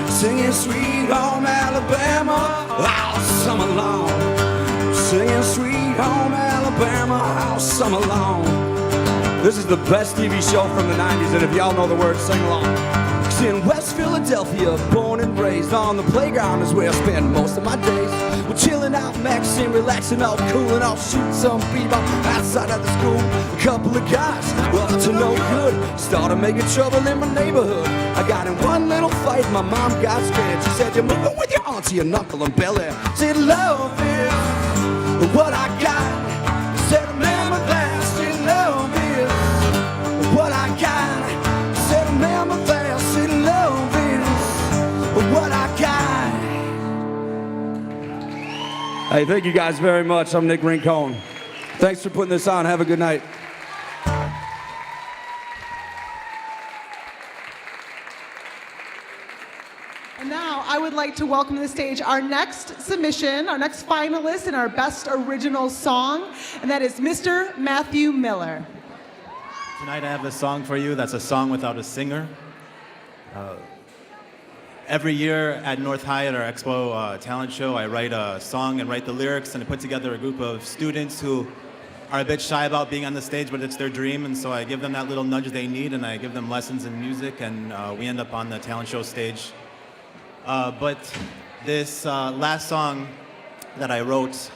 Singing Sweet Home Alabama all summer long. Singing Sweet Home Alabama all summer long. This is the best TV show from the 90s, and if y'all know the words, sing along. 'Cause in West Philadelphia, born and raised, on the playground is where I spend most of my days. We're chilling out, maxing, relaxing, all cooling off, shooting some b-ball outside of the school. A couple of guys, well, up to no good, started making trouble in my neighborhood. I got in one little fight, my mom got scared. She said, you're moving with your auntie and uncle and Bel Air. Said, love is what I got. Said, remember that. Said, love is what I got. Said, remember that. Said, love is what I got. Hey, thank you guys very much. I'm Nick Rincon. Thanks for putting this on. Have a good night. And now I would like to welcome to the stage our next submission, our next finalist in our Best Original Song, and that is Mr. Matthew Miller. Tonight I have a song for you that's a song without a singer. Every year at North High at our Expo talent show, I write a song and write the lyrics, and I put together a group of students who are a bit shy about being on the stage, but it's their dream, and so I give them that little nudge they need, and I give them lessons in music, and we end up on the talent show stage. But this last song that I wrote,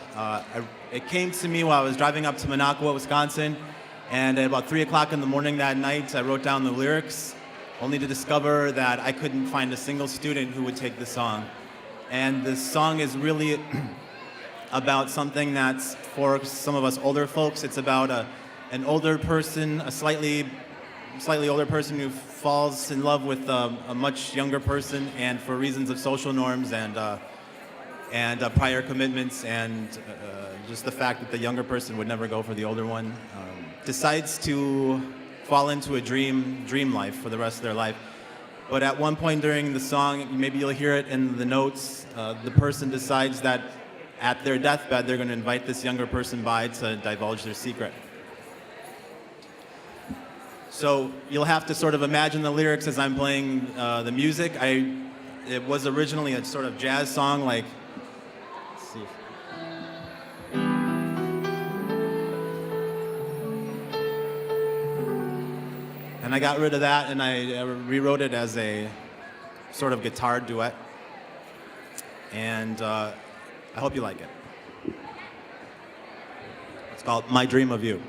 it came to me while I was driving up to Minocqua, Wisconsin, and at about 3 o'clock in the morning that night, I wrote down the lyrics, only to discover that I couldn't find a single student who would take the song. And this song is really about something that's for some of us older folks. It's about an older person, a slightly older person who falls in love with a much younger person, and for reasons of social norms and and prior commitments, and just the fact that the younger person would never go for the older one, decides to fall into a dream life for the rest of their life. But at one point during the song, maybe you'll hear it in the notes, the person decides that at their deathbed, they're going to invite this younger person by to divulge their secret. So you'll have to sort of imagine the lyrics as I'm playing the music. It was originally a sort of jazz song, like, let's see. And I got rid of that and I rewrote it as a sort of guitar duet. And I hope you like it. It's called My Dream of You.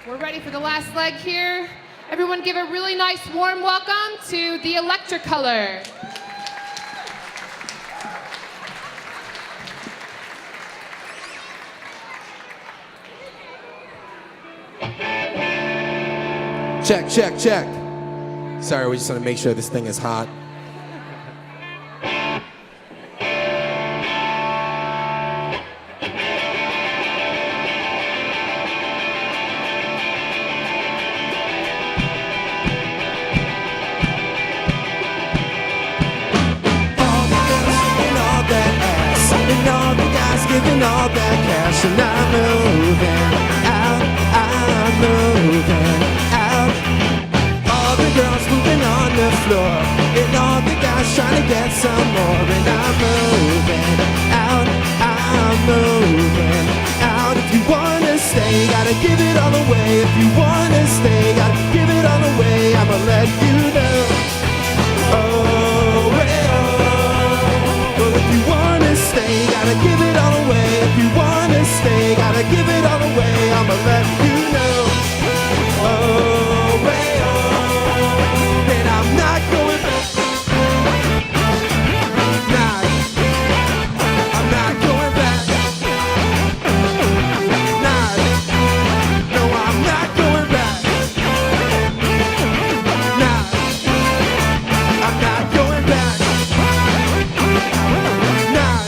We're ready for the last leg here. Everyone give a really nice warm welcome to the Electricolor. Check, check, check. Sorry, we just want to make sure this thing is hot. Giving all that cash and I'm moving out, I'm moving out. All the girls moving on the floor and all the guys trying to get some more. And I'm moving out, I'm moving out. If you wanna stay, gotta give it all away. If you wanna stay, gotta give it all away. I'ma let you know. Oh, well, well, if you wanna stay, gotta give it all away. If you wanna stay, gotta give it all away. I'ma let you know. Oh, well, and I'm not going back. Nah, I'm not going back. Nah, no, I'm not going back. Nah, I'm not going back. Nah.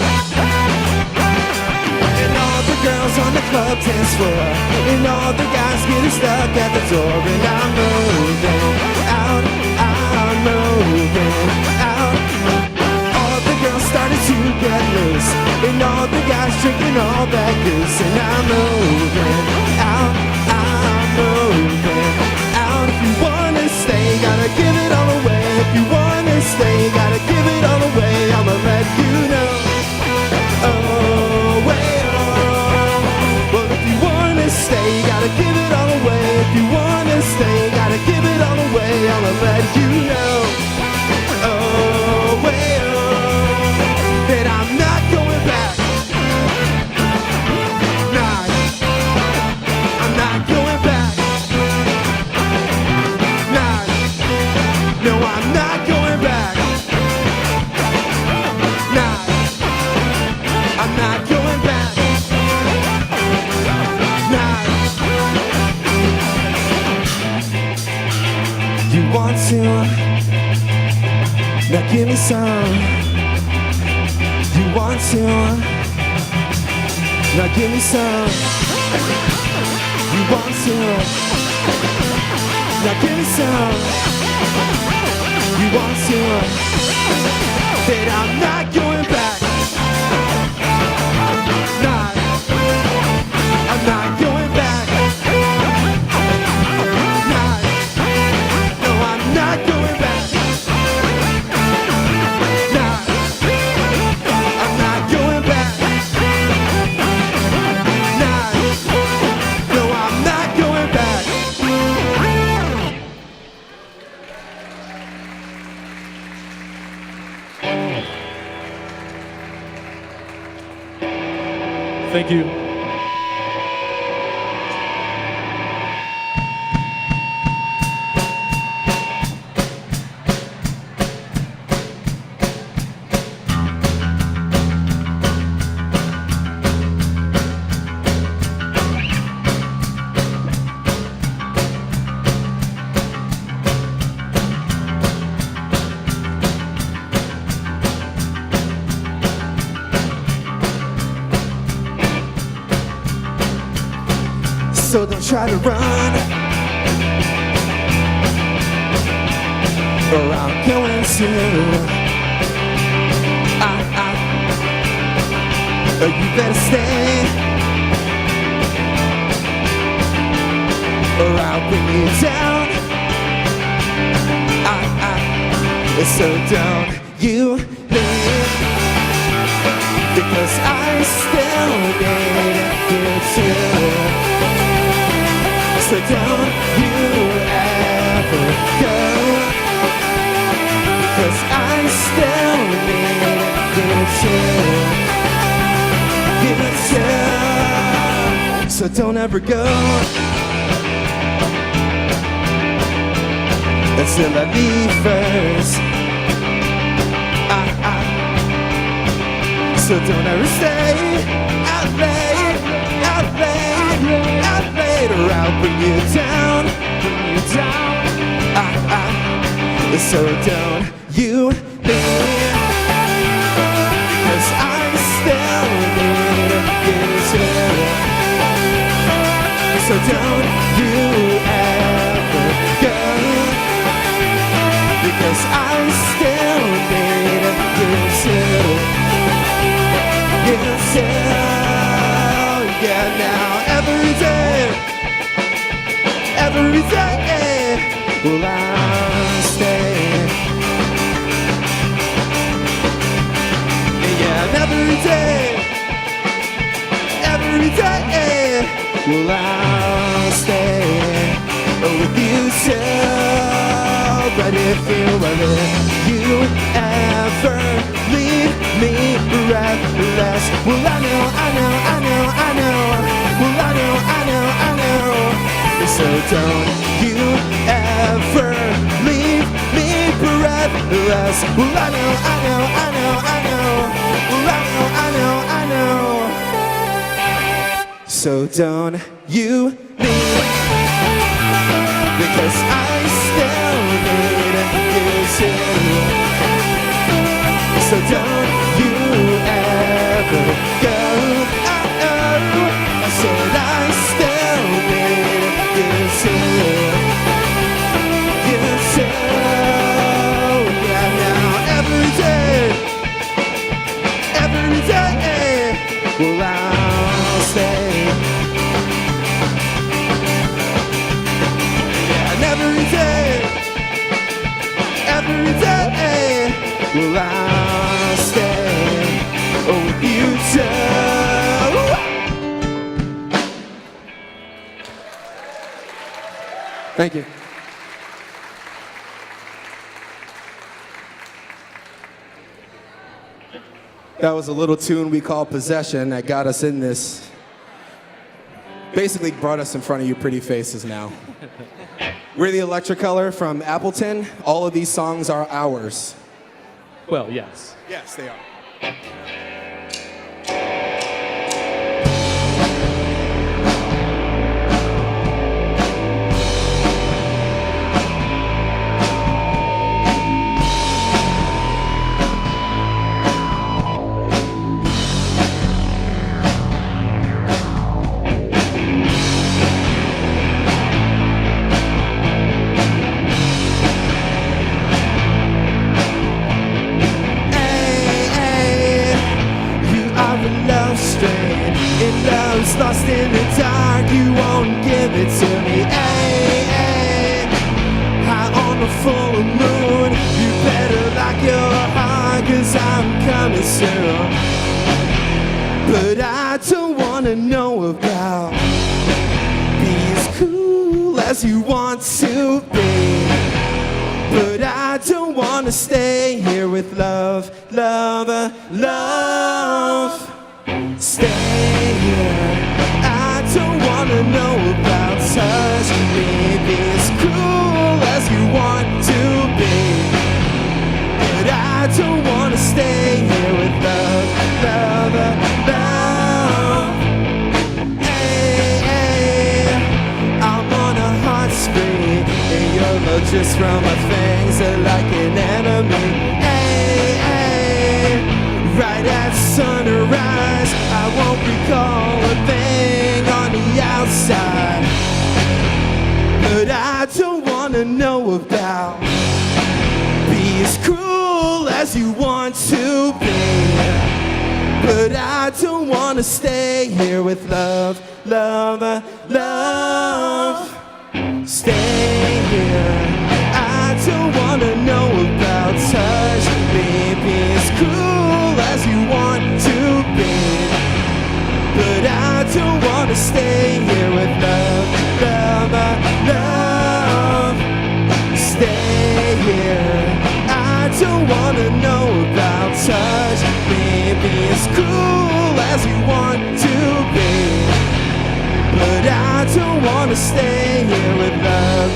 And all the girls on the club dance floor and all the guys getting stuck at the door. And I'm moving out, I'm moving out. All the girls started to get loose and all the guys drinking all that goose. And I'm moving out, I'm moving out. If you wanna stay, gotta give it all away. If you wanna stay, gotta give it all away. I'ma let you know. Oh, well, well, if you wanna stay, gotta give it all away. If you wanna stay, gotta give it all away. I'ma let you know. Oh, well, that I'm not going back. Nah, I'm not going back. Nah, no, I'm not going back. Nah, I'm not going back. Nah. You want to? Now give me some. You want to? Now give me some. You want to? Now give me some. You want to? That I'm not going back. Nah, I'm not going back. Nah, no, I'm not going back. Nah, I'm not going back. Nah, no, I'm not going back. Thank you. So don't try to run, or I'm going to. You better stay, or I'll bring you down. So don't you leave, because I still need you too. So don't you ever go, because I still need you too. So don't ever go until I leave first. So don't ever stay out late, out late, out late, or I'll bring you down, bring you down. So don't you leave, 'cause I still need you too. So don't you ever go, because I still need you too. You too. Yeah, now every day will I stay. Yeah, and every day will I stay with you till. But if you ever leave me breathless, well I know. Well I know. So don't you ever leave me breathless. Well I know. Well I know. So don't you leave, because I still need you too. So don't you ever go. I said I still need you too. You too. Yeah, now every day will I'll stay. Yeah, and every day will I stay with you too. Thank you. That was a little tune we call Possession that got us in this. Basically brought us in front of you pretty faces now. We're the Electricolor from Appleton. All of these songs are ours. Well, yes. Yes, they are. Lost in the dark, you won't give it to me. Ay, high on the full moon, you better lock your heart, 'cause I'm coming soon. But I don't wanna know about be as cool as you want to be. But I don't wanna stay here with love. Stay here. I don't wanna know about touch. Be as cool as you want to be. But I don't wanna stay here with love. Hey, I'm on a hot spree, and your love just from my fangs are like an enemy. Hey, right at sunrise, I won't recall a thing on the outside. But I don't wanna know about be as cruel as you want to be. But I don't wanna stay here with love. Stay here. I don't wanna know about touch. Maybe as cruel as you want to be. But I don't wanna stay here with love. Stay here. I don't wanna know about touch. Maybe as cool as you want to be. But I don't wanna stay here with love.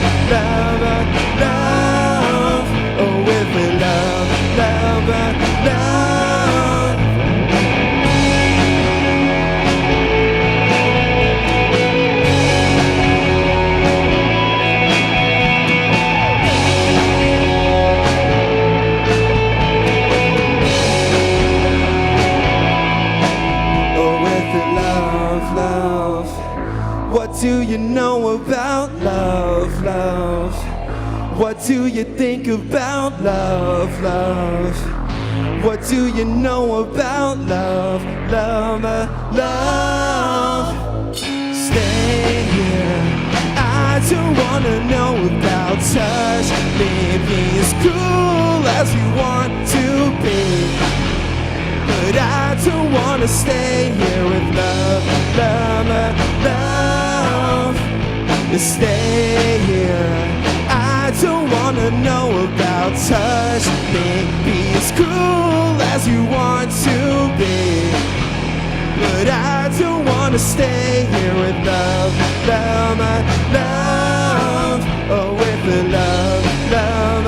you know about love, love? What do you think about love, love? What do you know about love, love, love? Stay here. I don't wanna know about touch. Maybe as cool as you want to be, but I don't wanna stay here with love, love, love. Stay here. I don't wanna know about touch. Maybe as cool as you want to be, but I don't wanna stay here with love, love, love. Oh, with the love, love,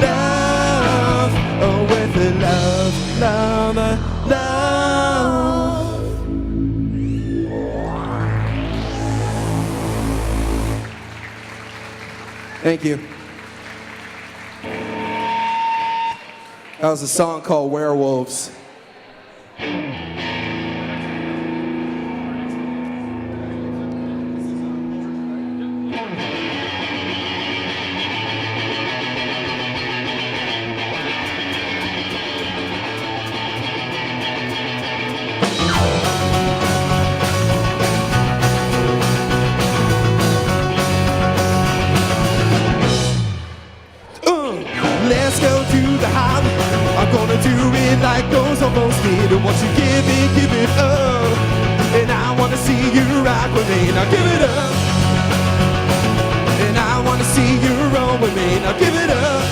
love. Oh, with the love, love, love. Thank you. That was a song called Werewolves. Let's go to the highway. I'm gonna do it like those of us did. And once you give it up. And I wanna see you rock with me. Now give it up. And I wanna see you roll with me. Now give it up.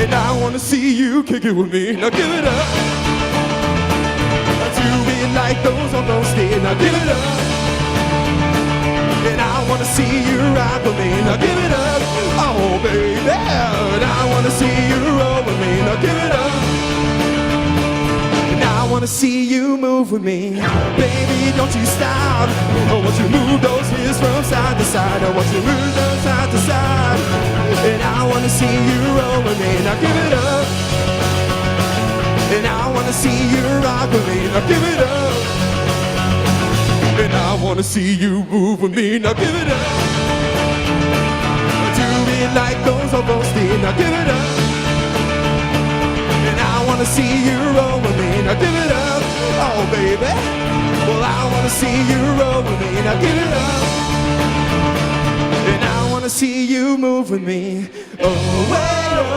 And I wanna see you kick it with me. Now give it up. Do it like those of us did. Now give it up. And I wanna see you rock with me. Now give it up. Oh baby, and I wanna see you roll with me. Now give it up. And I wanna see you move with me. Baby, don't you stop. I want you to move those hips from side to side. I want you to move them side to side. And I wanna see you roll with me. Now give it up. And I wanna see you rock with me. Now give it up. And I wanna see you move with me. Now give it up. Do it like those of us did. Now give it up. And I wanna see you roll with me. Now give it up. Oh baby. Well, I wanna see you roll with me. Now give it up. And I wanna see you move with me. Oh, wait, oh.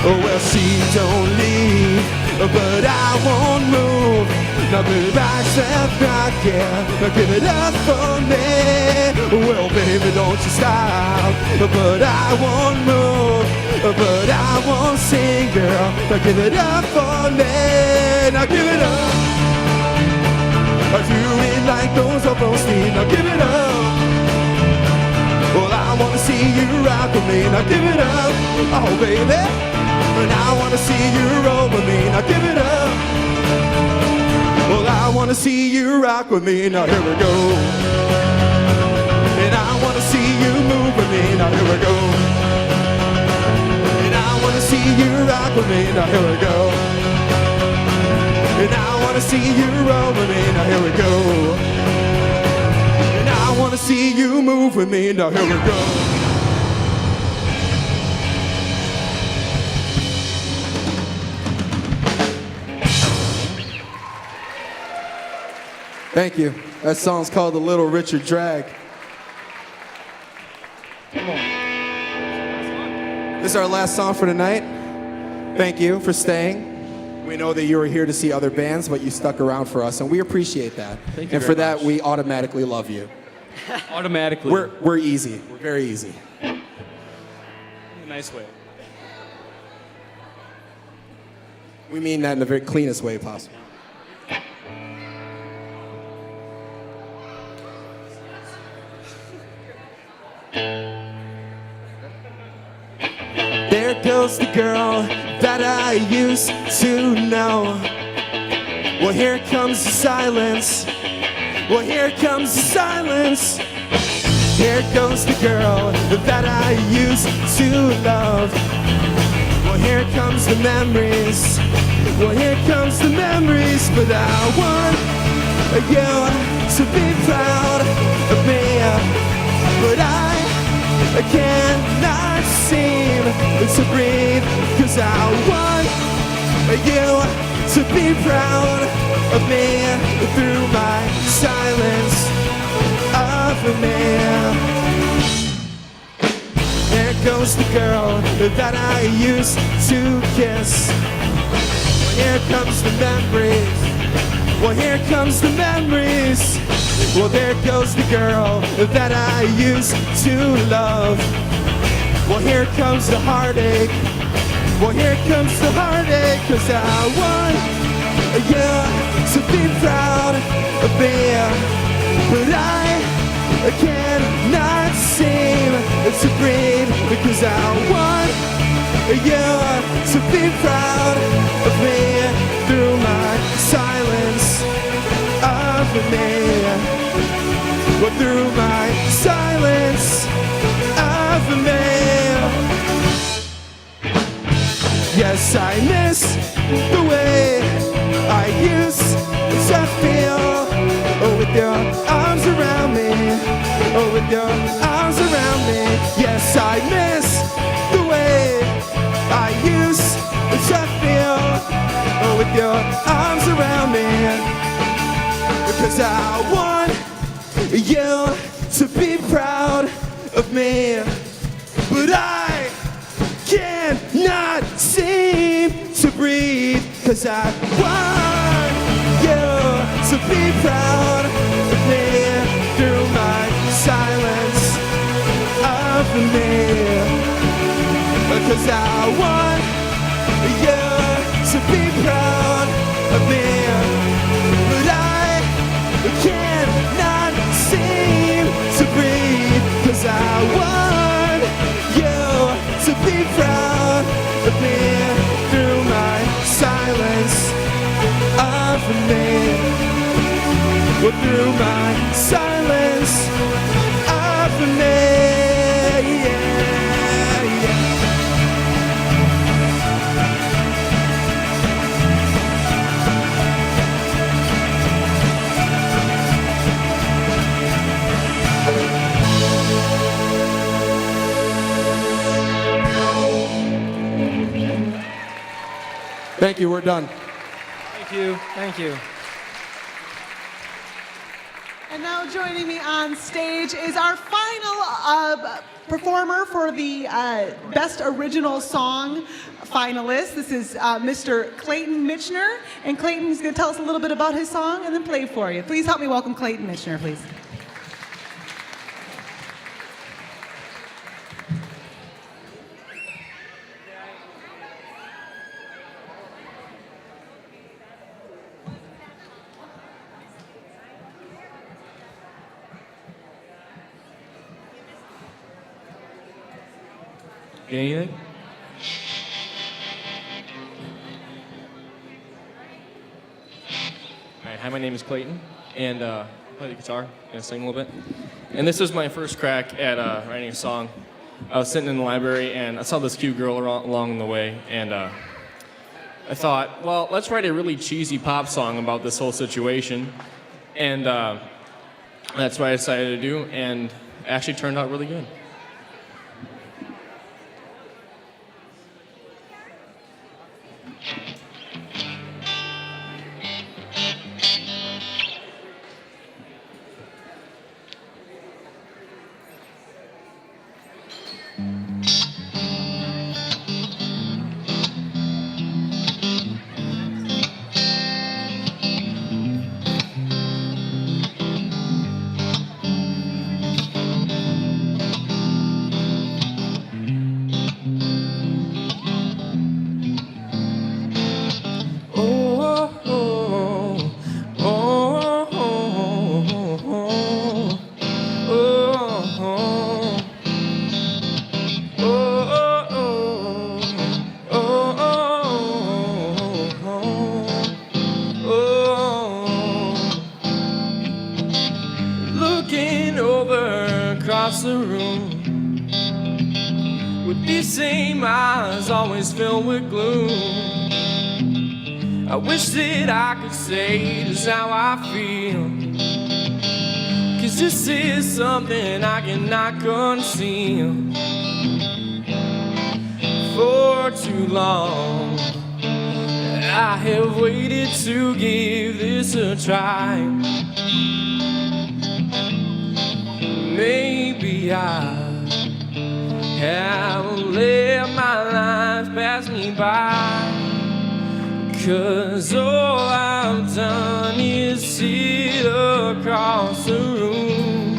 Oh, well, she don't leave, but I won't move. Now, baby, I step back, yeah. Now, give it up for me. Well, baby, don't you stop, but I won't move, but I won't sing, girl. Now, give it up for me. Now, give it up. I do it like those of us did. Now, give it up. Well, I wanna see you rock with me. Now, give it up. Oh, baby. And I wanna see you roll with me. Now give it up. Well, I wanna see you rock with me. Now here we go. And I wanna see you move with me. Now here we go. And I wanna see you rock with me. Now here we go. And I wanna see you roll with me. Now here we go. And I wanna see you move with me. Now here we go. Thank you. That song's called The Little Richard Drag. Come on. This is our last song for tonight. Thank you for staying. We know that you were here to see other bands, but you stuck around for us, and we appreciate that. Thank you and for very that, much. we automatically love you. Automatically. We're easy. We're very easy. In a nice way. We mean that in the very cleanest way possible. There goes the girl that I used to know. Well, here comes the silence. Well, here comes the silence. Here goes the girl that I used to love. Well, here comes the memories. Well, here comes the memories. But I want you to be proud of me. But I cannot seem to breathe. 'Cause I want you to be proud of me through my silence of me. There goes the girl that I used to kiss. Here comes the memories. Well, here comes the memories. Well, there goes the girl that I used to love. Well, here comes the heartache. Well, here comes the heartache. 'Cause I want you to be proud of me. But I cannot seem to breathe. Because I want you to be proud of me through my silence of me. Well, through my silence of me. Yes, I miss the way I used to feel. Oh, with your arms around me. Oh, with your arms around me. Yes, I miss the way I used to feel. Oh, with your arms around me. Because I want you to be proud of me. But I cannot seem to breathe. 'Cause I want you to be proud of me through my silence of me. Because I want you to be proud of me. But I cannot seem to breathe. 'Cause I want you to be proud of me through my silence of me. Well, through my silence of me. Yeah, yeah. Thank you, we're done. Thank you. Thank you. And now joining me on stage is our final performer for the Best Original Song finalist. This is Mr. Clayton Mitchner. And Clayton's going to tell us a little bit about his song and then play for you. Please help me welcome Clayton Mitchner, please. Anything? All right, hi, my name is Clayton, and I play the guitar and sing a little bit. And this was my first crack at writing a song. I was sitting in the library, and I saw this cute girl along the way, and I thought, well, let's write a really cheesy pop song about this whole situation. And that's what I decided to do, and it actually turned out really good. across the room with these same eyes always filled with gloom. I wish that I could say just how I feel, 'cause this is something I cannot conceal. For too long I have waited to give this a try. Maybe I have let my life pass me by, 'cause all I've done is sit across the room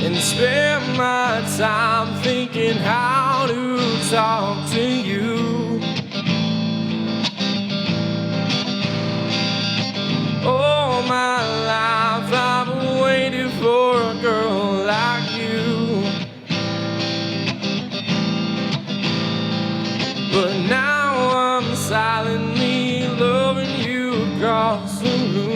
and spend my time thinking how to talk to you. All my life I've waited for a girl like you, but now I'm silently loving you across the room.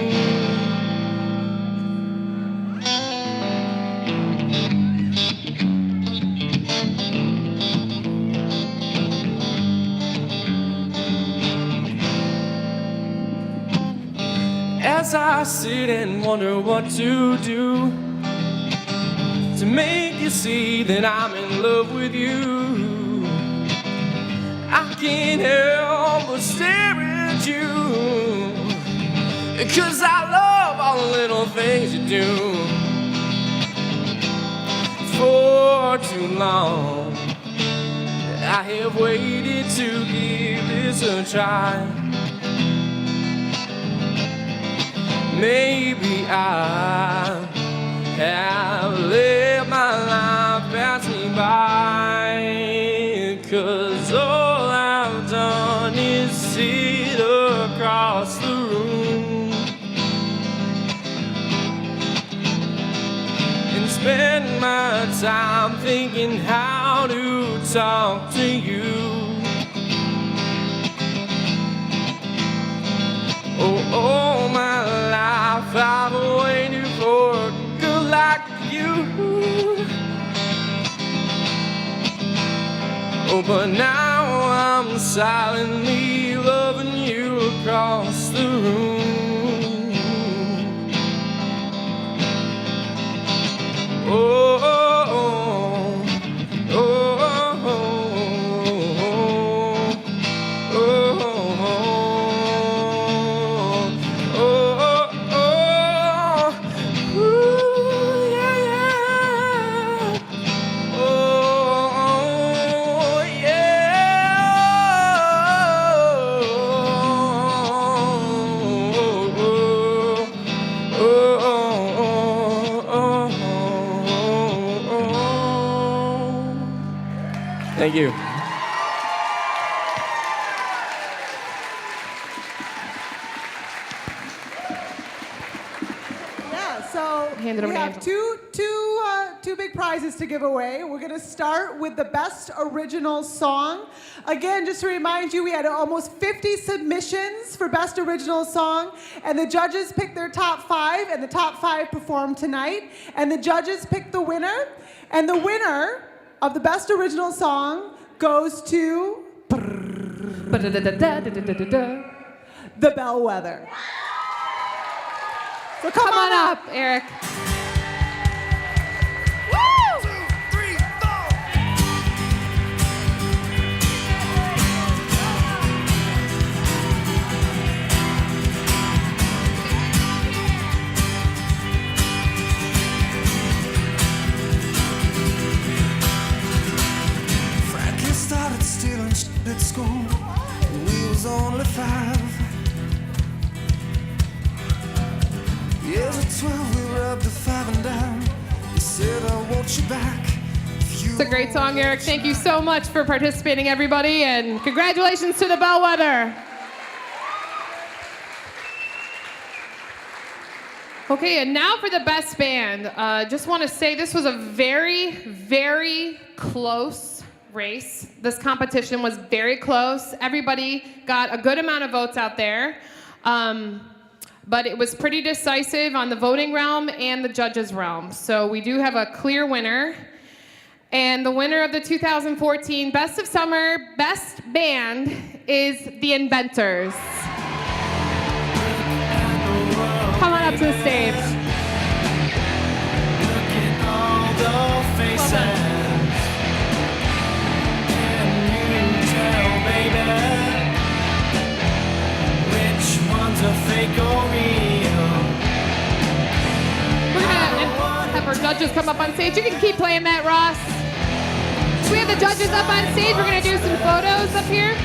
As I sit and wonder what to do to make you see that I'm in love with you, I can't help but stare at you, 'cause I love all the little things you do. For too long I have waited to give this a try. Maybe I have let my life pass me by, 'cause all I've done is sit across the room and spend my time thinking how to talk to you. Oh, all my life I've waited for a girl like you. Oh, but now I'm silently loving you across the room. Oh, oh, oh, oh, oh, oh, oh. Thank you. Yeah, so Hand it over we to have Angela. two big prizes to give away. We're going to start with the best original song. Again, just to remind you, we had almost 50 submissions for best original song, and the judges picked their top 5, and the top 5 performed tonight, and the judges picked the winner, and the winner of the best original song goes to The Bellwether. So come on up, Eric. Frankie started stealing shit at school when we was only 5. Years of 12, we were up to 5 and down. He said, I want you back. It's a great song, Eric. Thank you so much for participating, everybody, and congratulations to the Bellwether. Okay, and now for the best band. Just want to say this was a very, very close race. This competition was very close. Everybody got a good amount of votes out there. but it was pretty decisive on the voting realm and the judges' realm. So we do have a clear winner. And the winner of the 2014 Best of Summer Best Band is The Inventors. Come on up to the stage. We're gonna have our judges come up on stage. You can keep playing that, Ross. We have the judges up on stage. We're gonna do some photos up here.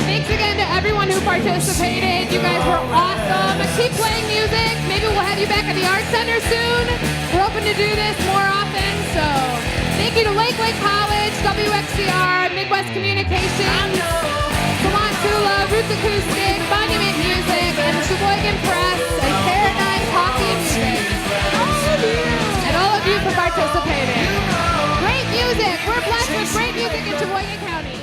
Thanks again to everyone who participated. You guys were awesome. Keep playing music. Maybe we'll have you back at the Art Center soon. We're hoping to do this more often. So thank you to Lake College, WXCR, Midwest Communications, Salon Tula, Roots Acoustic, Monument Music, and Sheboygan Press, and Paradise Hockey and Music. And all of you for participating. Great music. We're blessed with great music in Sheboygan County.